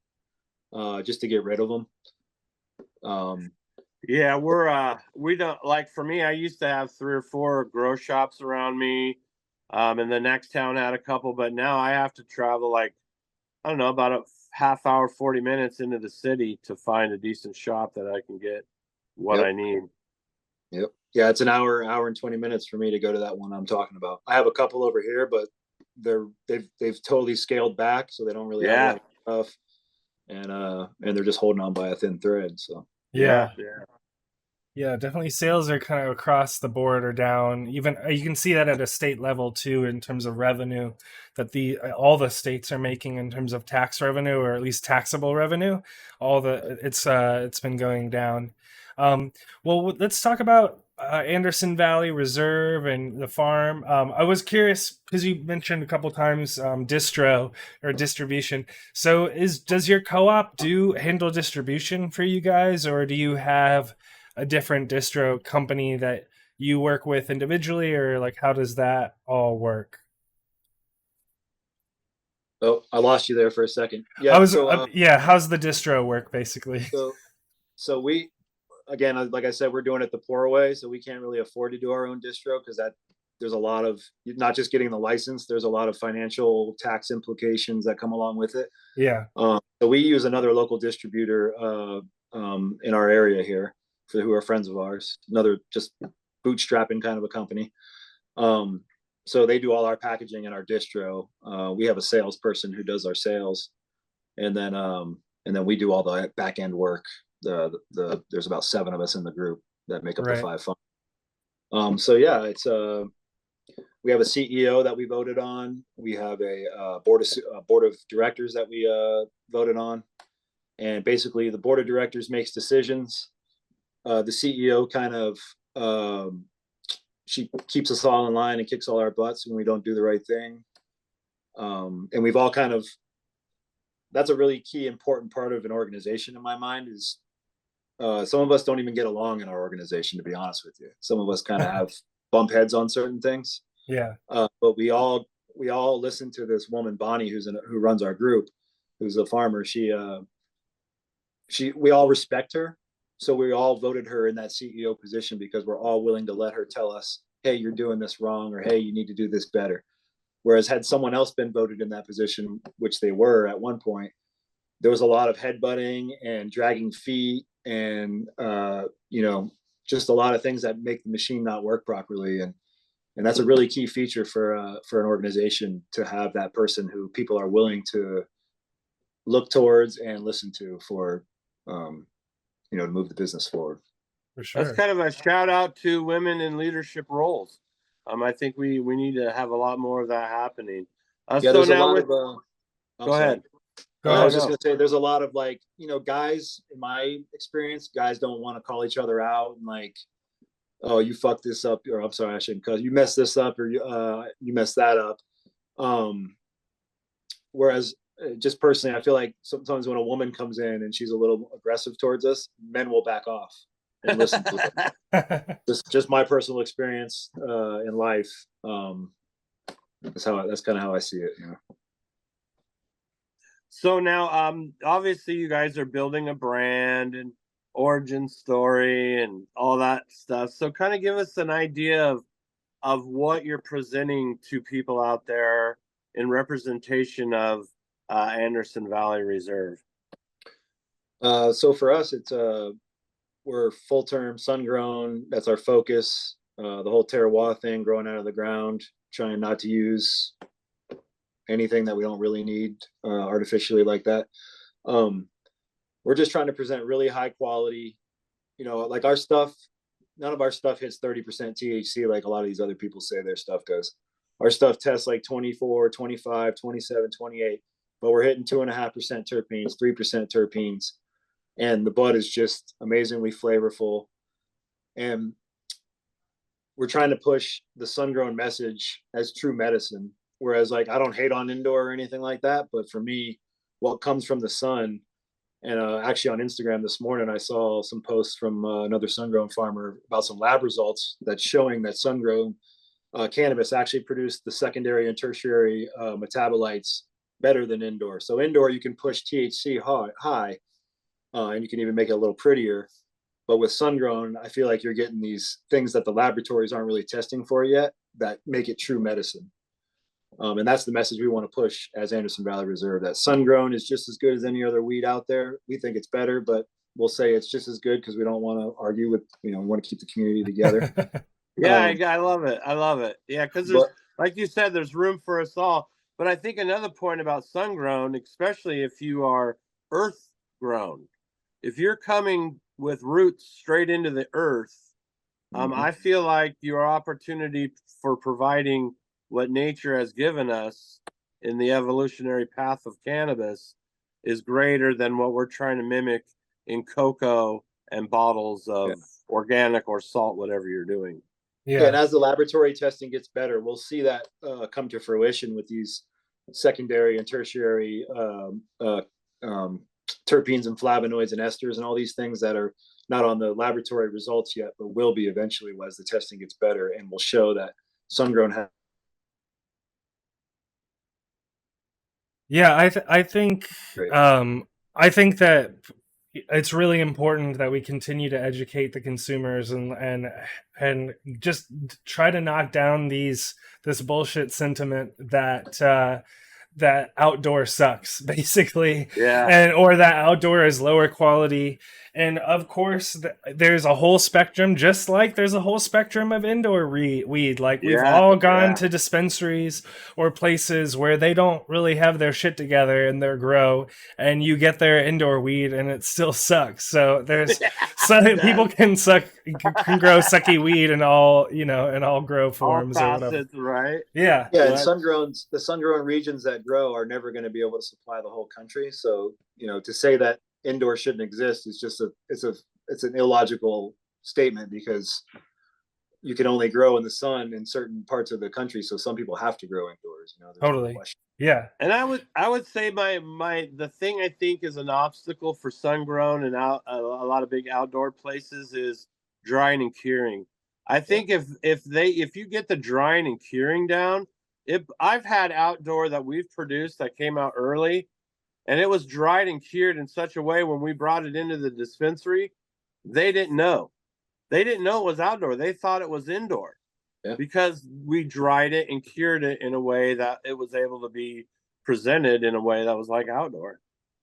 just to get rid of them. Yeah, we don't, like, for me, I used to have 3 or 4 grow shops around me. And the next town had a couple, but now I have to travel like, I don't know, about a half hour, 40 minutes into the city to find a decent shop that I can get what I need. Yep. Yeah, it's an hour and 20 minutes for me to go to that one I'm talking about. I have a couple over here, but they've totally scaled back, so they don't really have a lot of stuff, and they're just holding on by a thin thread. So Yeah. Yeah. Yeah, definitely sales are kind of across the board or down. Even you can see that at a state level too in terms of revenue that the all the states are making in terms of tax revenue, or at least taxable revenue. All the it's been going down. Well, let's talk about Anderson Valley Reserve and the farm. I was curious because you mentioned a couple times distro or distribution. So does your co-op handle distribution for you guys, or do you have a different distro company that you work with individually, or like how does that all work? oh, I lost you there for a second. I Yeah, was yeah, how's the distro work basically? so so we again, like I said, we're doing it the poor way, so we can't really afford to do our own distro because that there's a lot of not just getting the license, there's a lot of financial tax implications that come along with it. Yeah. So we use another local distributor in our area here for who are friends of ours. Another just bootstrapping kind of a company. So they do all our packaging and our distro. We have a salesperson who does our sales, and then we do all the back end work. There's about 7 of us in the group that make up the Right. 5 fund. So yeah, it's we have a CEO that we voted on. We have a board of directors that we voted on, and basically the board of directors makes decisions. The CEO kind of she keeps us all in line and kicks all our butts when we don't do the right thing. And we've all kind of that's a really key important part of an organization in my mind is some of us don't even get along in our organization, to be honest with you. Some of us kind of have bump heads on certain things. Yeah. But we all listen to this woman, Bonnie, who runs our group, who's a farmer. We all respect her. So we all voted her in that CEO position because we're all willing to let her tell us, hey, you're doing this wrong, or hey, you need to do this better. Whereas had someone else been voted in that position, which they were at one point, there was a lot of headbutting and dragging feet and just a lot of things that make the machine not work properly. And that's a really key feature for an organization, to have that person who people are willing to look towards and listen to for to move the business forward. For sure. That's kind of a shout out to women in leadership roles. I think we need to have a lot more of that happening. There's a lot of. Go ahead. I was just going to say, there's a lot of guys, in my experience, guys don't want to call each other out and like, oh, you fucked this up, or I'm sorry, I shouldn't, because you messed this up, or you messed that up. Whereas just personally, I feel like sometimes when a woman comes in and she's a little aggressive towards us, men will back off and listen to her. Just my personal experience in life. That's kind of how I see it. So now, obviously, you guys are building a brand and origin story and all that stuff. So kind of give us an idea of what you're presenting to people out there in representation of Anderson Valley Reserve. So for us, it's we're full term sun grown. That's our focus. The whole terroir thing, growing out of the ground, trying not to use anything that we don't really need artificially like that. We're just trying to present really high quality, like our stuff. None of our stuff hits 30% THC like a lot of these other people say their stuff does. Our stuff tests like 24, 25, 27, 28, but we're hitting 2.5% terpenes, 3% terpenes. And the bud is just amazingly flavorful. And we're trying to push the sun-grown message as true medicine. Whereas, like, I don't hate on indoor or anything like that, but for me, what comes from the sun, and actually on Instagram this morning, I saw some posts from another sun-grown farmer about some lab results that's showing that sun-grown cannabis actually produced the secondary and tertiary metabolites better than indoor. So indoor, you can push THC high, and you can even make it a little prettier. But with sun-grown, I feel like you're getting these things that the laboratories aren't really testing for yet that make it true medicine. And that's the message we want to push as Anderson Valley Reserve, that sun-grown is just as good as any other weed out there. We think it's better, but we'll say it's just as good because we don't want to argue with, we want to keep the community together. Yeah, I love it. I love it. Yeah, because there's, like you said, there's room for us all. But I think another point about sun grown, especially if you are earth grown, if you're coming with roots straight into the earth, I feel like your opportunity for providing what nature has given us in the evolutionary path of cannabis is greater than what we're trying to mimic in cocoa and bottles of organic or salt, whatever you're doing. Yeah, and as the laboratory testing gets better, we'll see that come to fruition with these secondary and tertiary terpenes and flavonoids and esters and all these things that are not on the laboratory results yet, but will be eventually as the testing gets better, and will show that sun-grown has. Yeah, I think that it's really important that we continue to educate the consumers and just try to knock down this bullshit sentiment that that outdoor sucks, basically. Yeah. Or that outdoor is lower quality. And of course, there's a whole spectrum, just like there's a whole spectrum of indoor weed. Like we've all gone to dispensaries or places where they don't really have their shit together in their grow, and you get their indoor weed and it still sucks. So there's people can grow sucky weed in all, in all grow forms all or whatever. facets, right? Yeah. Yeah, and the sun-grown regions that grow are never going to be able to supply the whole country. So, to say that indoor shouldn't exist is just it's an illogical statement, because you can only grow in the sun in certain parts of the country. So some people have to grow indoors. Totally. No, yeah. And I would say the thing I think is an obstacle for sun grown and a lot of big outdoor places is drying and curing. I think if you get the drying and curing down, I've had outdoor that we've produced that came out early, and it was dried and cured in such a way when we brought it into the dispensary, they didn't know. They didn't know it was outdoor. They thought it was indoor, because we dried it and cured it in a way that it was able to be presented in a way that was like outdoor.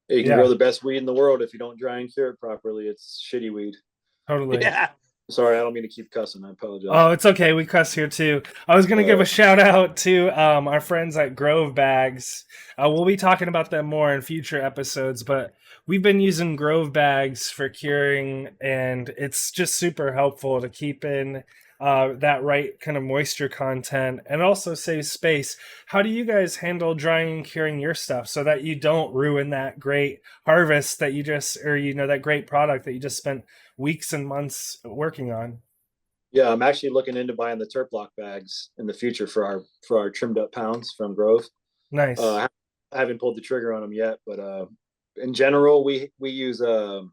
You can grow the best weed in the world. If you don't dry and cure it properly, it's shitty weed. Totally. Yeah. Sorry, I don't mean to keep cussing. I apologize. Oh, it's okay. We cuss here too. I was going to give a shout out to our friends at Grove Bags. We'll be talking about them more in future episodes, but we've been using Grove Bags for curing, and it's just super helpful to keep in that right kind of moisture content, and also save space. How do you guys handle drying and curing your stuff so that you don't ruin that great harvest that you just, or that great product that you just spent weeks and months working on? Yeah, I'm actually looking into buying the Terp Block bags in the future for our trimmed up pounds from Grove. Nice. I haven't pulled the trigger on them yet, but in general, we use our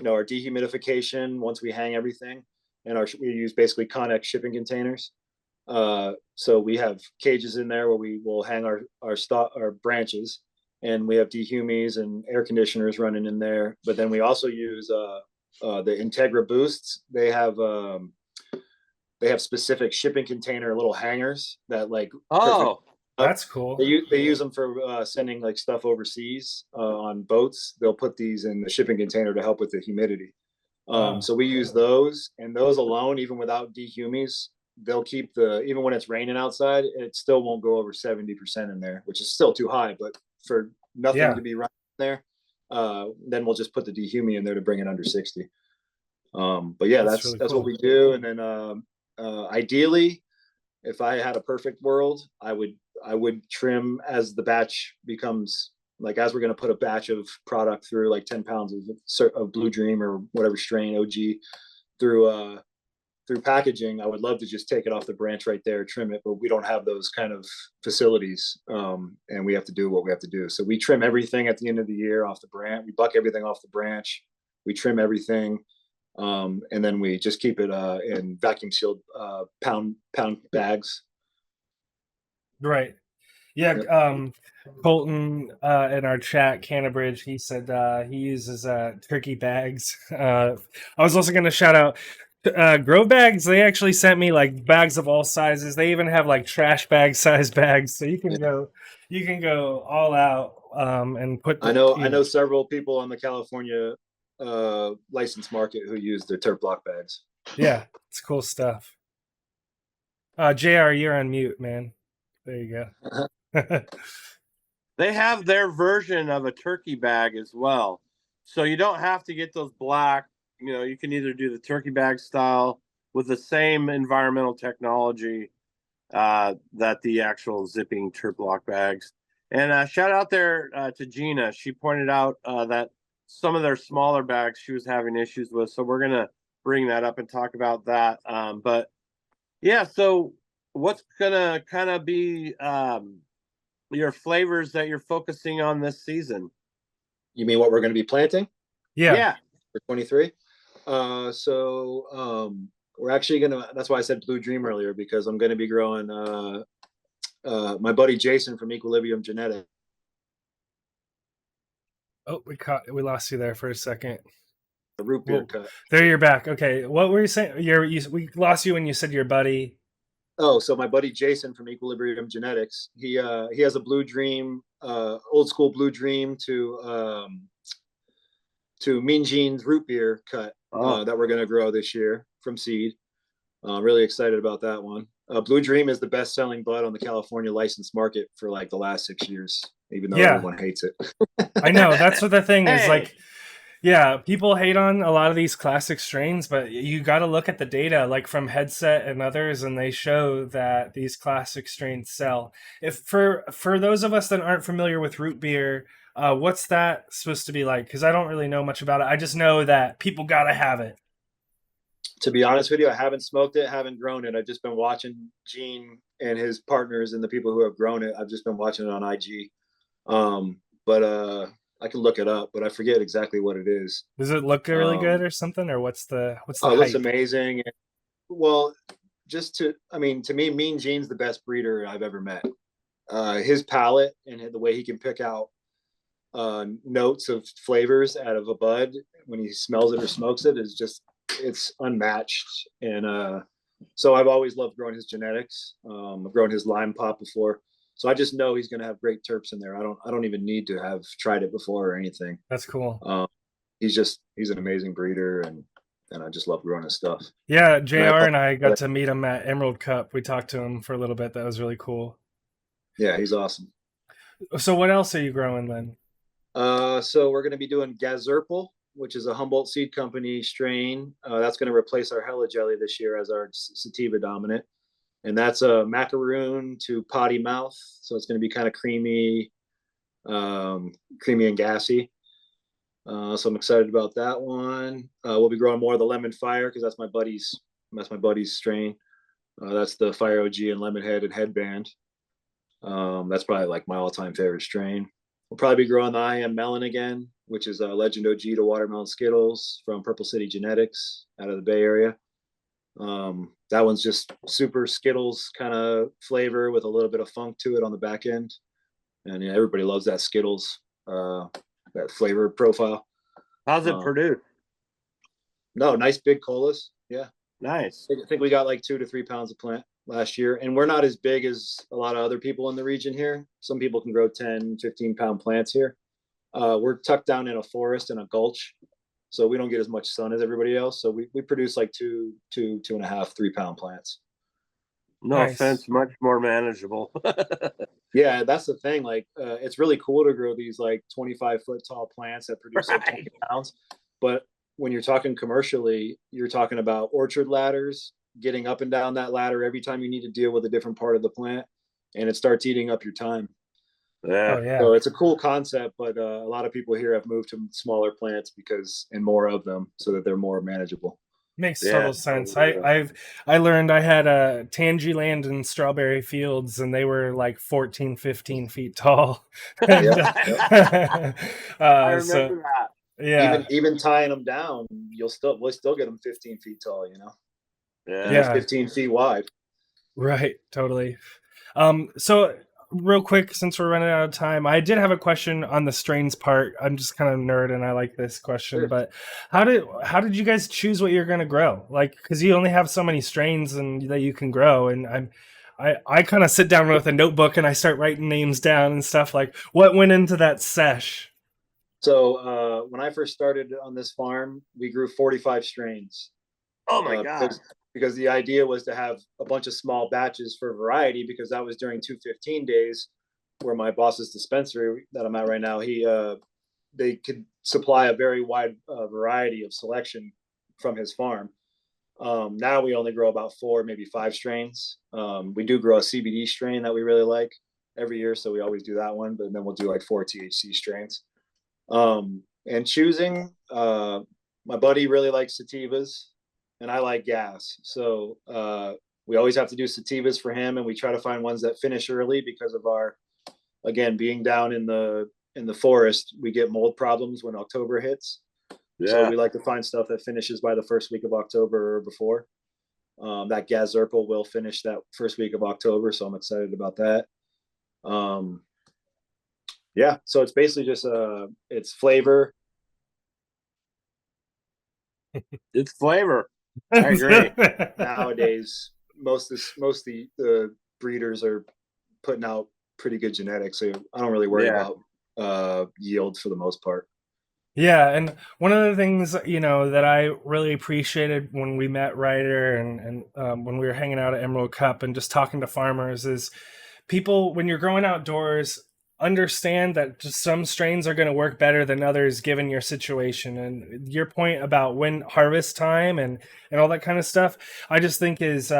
dehumidification once we hang everything, and we use basically Connex shipping containers. So we have cages in there where we will hang our branches, and we have dehumies and air conditioners running in there. But then we also use the Integra Boosts. They have specific shipping container little hangers that that's cool. They use them for sending like stuff overseas on boats. They'll put these in the shipping container to help with the humidity. So we use those, and those alone, even without dehumies, they'll keep even when it's raining outside, it still won't go over 70% in there, which is still too high. But for nothing to be running there, then we'll just put the dehumie in there to bring it under 60. But yeah, that's really cool. What we do. And then ideally, if I had a perfect world, I would trim as the batch becomes, like, as we're going to put a batch of product through, like 10 pounds of Blue Dream or whatever strain OG through packaging. I would love to just take it off the branch right there, trim it, but we don't have those kind of facilities, and we have to do what we have to do. So we trim everything at the end of the year off the branch. We buck everything off the branch. We trim everything, and then we just keep it in vacuum sealed pound bags. Right. Yeah. Yep. Colton in our chat, Cannabridge, he said he uses turkey bags. I was also going to shout out Grove Bags. They actually sent me like bags of all sizes. They even have like trash bag size bags, so you can go all out and put. I know several people on the California licensed market who use the turf block bags. Yeah, it's cool stuff. JR, you're on mute, man. There you go. They have their version of a turkey bag as well. So you don't have to get those black, you can either do the turkey bag style with the same environmental technology that the actual zipping turf block bags. And shout out there to Gina. She pointed out that some of their smaller bags she was having issues with. So we're going to bring that up and talk about that. But yeah, so what's going to kind of be your flavors that you're focusing on this season? You mean what we're going to be planting? Yeah. For 23. We're actually gonna. That's why I said Blue Dream earlier, because I'm going to be growing my buddy Jason from Equilibrium Genetics. Oh, we lost you there for a second. The root beer cut. There, you're back. Okay, what were you saying? We lost you when you said your buddy. Oh, so my buddy Jason from Equilibrium Genetics. He has a Blue Dream, old school Blue Dream to Mean Gene's root beer cut that we're going to grow this year from seed. Really excited about that one. Blue Dream is the best selling bud on the California licensed market for like the last 6 years, even though everyone hates it. I know, that's what the thing is. Like, yeah, people hate on a lot of these classic strains, but you got to look at the data, like from Headset and others, and they show that these classic strains sell. If for those of us that aren't familiar with root beer, what's that supposed to be like? Because I don't really know much about it. I just know that people got to have it. To be honest with you, I haven't smoked it, haven't grown it. I've just been watching Gene and his partners and the people who have grown it. I've just been watching it on IG. But I can look it up, but I forget exactly what it is. Does it look really good or something? Or what's the hype? It looks amazing. Well, to me, Mean Gene's the best breeder I've ever met. His palate and the way he can pick out notes of flavors out of a bud when he smells it or smokes it is just, it's unmatched. And so I've always loved growing his genetics. I've grown his lime pop before, so I just know he's going to have great terps in there. I don't even need to have tried it before or anything. That's cool. He's an amazing breeder, and I just love growing his stuff. Yeah, JR and I got to meet him at Emerald Cup. We talked to him for a little bit. That was really cool. Yeah, he's awesome. So what else are you growing then? So we're going to be doing Gazerpal, which is a Humboldt Seed Company strain. That's going to replace our Hella Jelly this year as our sativa dominant. And that's a macaroon to potty mouth. So it's going to be kind of creamy and gassy. So I'm excited about that one. We'll be growing more of the Lemon Fire because that's my buddy's strain. That's the Fire OG and Lemonhead and Headband. That's probably like my all-time favorite strain. We'll probably be growing the I Am Melon again, which is a Legend OG to Watermelon Skittles from Purple City Genetics out of the Bay Area. That one's just super Skittles kind of flavor with a little bit of funk to it on the back end. And everybody loves that Skittles, that flavor profile. How's it produced? No, nice big colas. Yeah. Nice. I think we got like 2 to 3 pounds of plant last year, and we're not as big as a lot of other people in the region here. Some people can grow 10, 15 pound plants here. We're tucked down in a forest and a gulch, so we don't get as much sun as everybody else. So we produce like 2.5, 3 pound plants. No offense, much more manageable. Yeah, that's the thing. Like, it's really cool to grow these like 25-foot tall plants that produce like 20 pounds. But when you're talking commercially, you're talking about orchard ladders, getting up and down that ladder every time you need to deal with a different part of the plant, and it starts eating up your time. Yeah. Oh, yeah. So it's a cool concept, but a lot of people here have moved to smaller plants and more of them so that they're more manageable. Makes total sense. I learned I had a Tangyland and Strawberry Fields, and they were like 14, 15 feet tall. I remember that. Yeah. Even tying them down, we'll still get them 15 feet tall, Yeah. 15 feet wide. Right. Totally. So real quick, since we're running out of time, I did have a question on the strains part. I'm just kind of nerd and I like this question, Sure. But how did you guys choose what you're going to grow? Like, because you only have so many strains and that you can grow. And I kind of sit down with a notebook and I start writing names down and stuff. Like, what went into that sesh? So when I first started on this farm, we grew 45 strains. Oh my God. Because the idea was to have a bunch of small batches for variety, because that was during 215 days, where my boss's dispensary that I'm at right now, they could supply a very wide variety of selection from his farm. Now we only grow about 4, maybe 5 strains. We do grow a CBD strain that we really like every year, so we always do that one. But then we'll do like 4 THC strains. And choosing, my buddy really likes sativas, and I like gas. So we always have to do sativas for him, and we try to find ones that finish early because of our, again, being down in the forest, we get mold problems when October hits. Yeah. So we like to find stuff that finishes by the first week of October or before. That Gazerpal will finish that first week of October, so I'm excited about that. Yeah, so it's basically just it's flavor. It's flavor. I agree. Nowadays, most of the breeders are putting out pretty good genetics, so I don't really worry about yield for the most part. Yeah, and one of the things, you know, that I really appreciated when we met Ryder and when we were hanging out at Emerald Cup and just talking to farmers is people, when you're growing outdoors, understand that just some strains are going to work better than others given your situation. And your point about when harvest time and all that kind of stuff, I just think is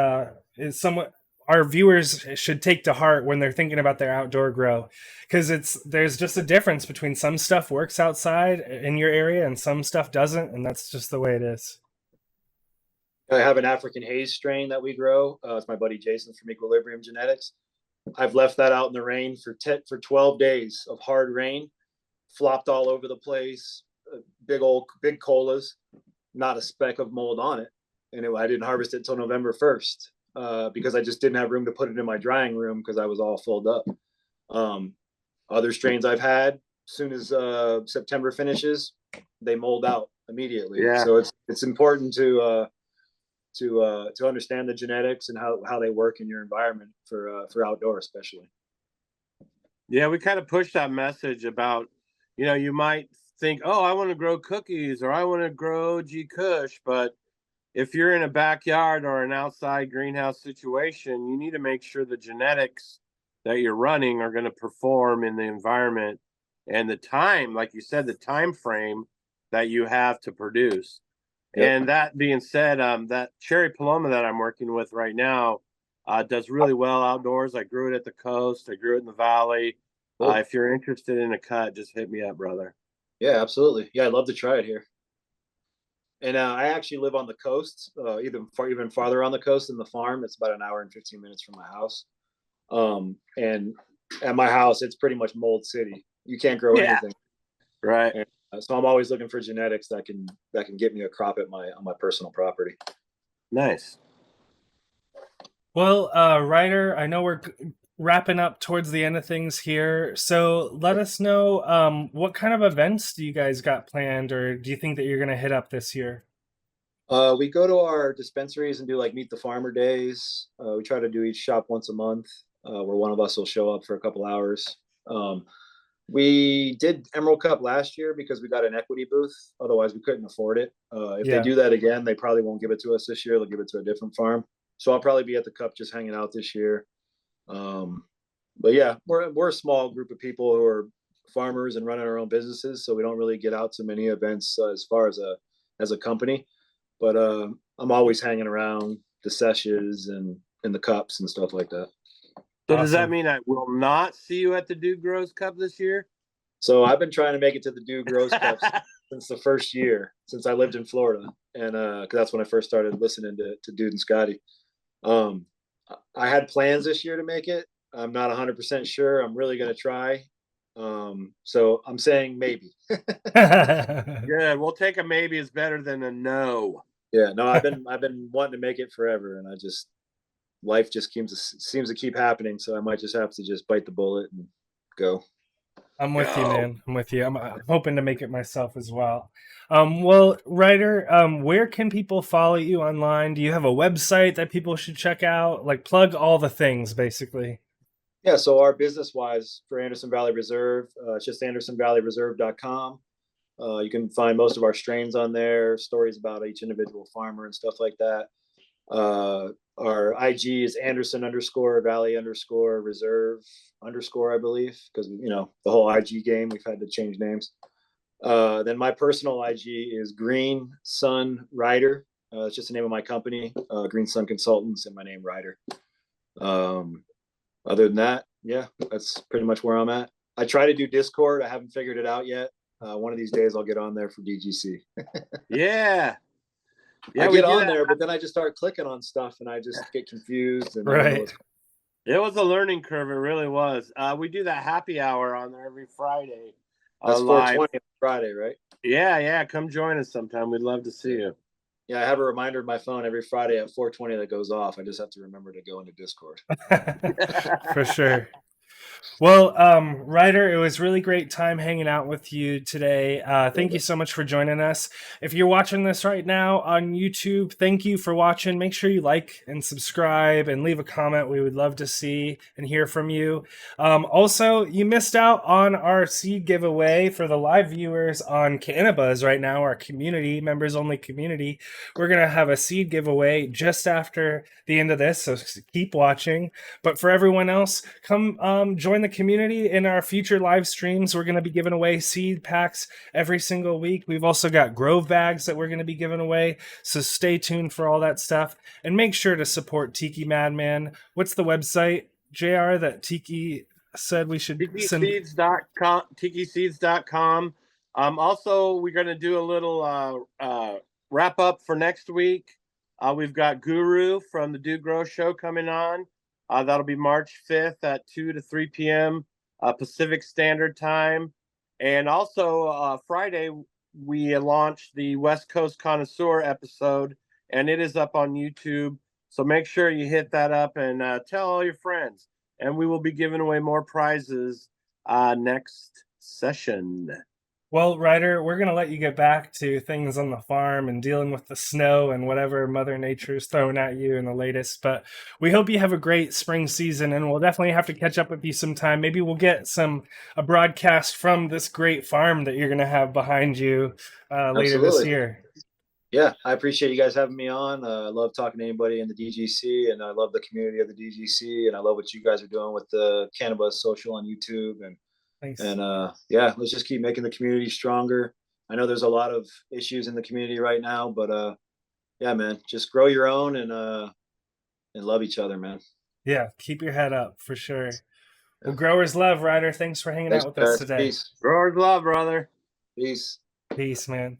somewhat our viewers should take to heart when they're thinking about their outdoor grow, because there's just a difference between some stuff works outside in your area and some stuff doesn't, and that's just the way it is. I have an African haze strain that we grow. It's my buddy Jason from Equilibrium Genetics. I've left that out in the rain for 12 days of hard rain, flopped all over the place, big colas, not a speck of mold on it. And I didn't harvest it till November 1st. Because I just didn't have room to put it in my drying room because I was all filled up. Other strains I've had, as soon as September finishes, they mold out immediately. Yeah. So it's important to understand the genetics and how they work in your environment for outdoor, especially. Yeah, we kind of push that message about, you know, you might think, oh, I want to grow cookies or I want to grow G Kush, but if you're in a backyard or an outside greenhouse situation, you need to make sure the genetics that you're running are going to perform in the environment and the time, like you said, the time frame that you have to produce. Yep. And that being said, that cherry paloma that I'm working with right now does really well outdoors. I grew it at the coast. I grew it in the valley. Cool. If you're interested in a cut, just hit me up, brother. Yeah, absolutely. Yeah, I'd love to try it here. And I actually live on the coast, even farther on the coast than the farm. It's about an hour and 15 minutes from my house. And at my house, it's pretty much mold city. You can't grow anything. Right. And, so I'm always looking for genetics that can get me a crop on my personal property. Nice. Well, Ryder, I know we're wrapping up towards the end of things here. So let us know, what kind of events do you guys got planned, or do you think that you're going to hit up this year? We go to our dispensaries and do like Meet the Farmer days. We try to do each shop once a month, where one of us will show up for a couple hours. We did Emerald Cup last year because we got an equity booth. Otherwise, we couldn't afford it. If they do that again, they probably won't give it to us this year. They'll give it to a different farm. So I'll probably be at the Cup just hanging out this year. But yeah, we're a small group of people who are farmers and running our own businesses, so we don't really get out to many events as far as a company. But I'm always hanging around the sessions and in the cups and stuff like that. So does that mean I will not see you at the Dude Grows Cup this year? So I've been trying to make it to the Dude Grows Cup since the first year, since I lived in Florida, and because that's when I first started listening to Dude and Scotty. I had plans this year to make it. I'm not 100% sure. I'm really going to try. So I'm saying maybe. Good. We'll take a maybe is better than a no. Yeah, no, I've been wanting to make it forever, and life just seems to keep happening. So I might just have to just bite the bullet and go. I'm with you, man. I'm with you. I'm hoping to make it myself as well. Well, Ryder, where can people follow you online? Do you have a website that people should check out? Like, plug all the things, basically. Yeah, so our business-wise for Anderson Valley Reserve, it's just AndersonValleyReserve.com. You can find most of our strains on there, stories about each individual farmer and stuff like that. Our IG is Anderson_Valley_Reserve_, I believe, because the whole IG game, we've had to change names. Then my personal IG is Green Sun Ryder. It's just the name of my company, Green Sun Consultants, and my name Ryder. Other than that, yeah, that's pretty much where I'm at. I try to do Discord. I haven't figured it out yet. One of these days I'll get on there for DGC. Yeah. I get on there, but then I just start clicking on stuff and I just get confused. And right. It was a learning curve. It really was. We do that happy hour on there every Friday. That's 420 Friday, right? Yeah. Come join us sometime. We'd love to see you. Yeah, I have a reminder in my phone every Friday at 4:20 that goes off. I just have to remember to go into Discord. For sure. Well, Ryder, it was really great time hanging out with you today. Thank you so much for joining us. If you're watching this right now on YouTube, thank you for watching. Make sure you like and subscribe and leave a comment. We would love to see and hear from you. Also, you missed out on our seed giveaway for the live viewers on CannaBuzz right now, our community, members only community. We're going to have a seed giveaway just after the end of this, so keep watching. But for everyone else, come join the community in our future live streams. We're going to be giving away seed packs every single week. We've also got Grove bags that we're going to be giving away, so stay tuned for all that stuff. And make sure to support TikiMadMan. What's the website, JR, that Tiki said we should send? TikiSeeds.com. Also, we're going to do a little wrap up for next week. We've got Guru from the Do Grow Show coming on. That'll be March 5th at 2 to 3 p.m. Pacific Standard Time. And also Friday, we launched the West Coast Connoisseur episode, and it is up on YouTube. So make sure you hit that up and tell all your friends. And we will be giving away more prizes next session. Well, Ryder, we're going to let you get back to things on the farm and dealing with the snow and whatever Mother Nature's throwing at you in the latest. But we hope you have a great spring season, and we'll definitely have to catch up with you sometime. Maybe we'll get a broadcast from this great farm that you're going to have behind you later this year. Yeah, I appreciate you guys having me on. I love talking to anybody in the DGC, and I love the community of the DGC, and I love what you guys are doing with the CannaBuzz social on YouTube. And thanks. And yeah, let's just keep making the community stronger. I know there's a lot of issues in the community right now, but yeah, man, just grow your own and love each other, man. Yeah, keep your head up for sure. Well, growers love, Ryder. Thanks for hanging out with us today. Peace. Growers love, brother. Peace. Peace, man.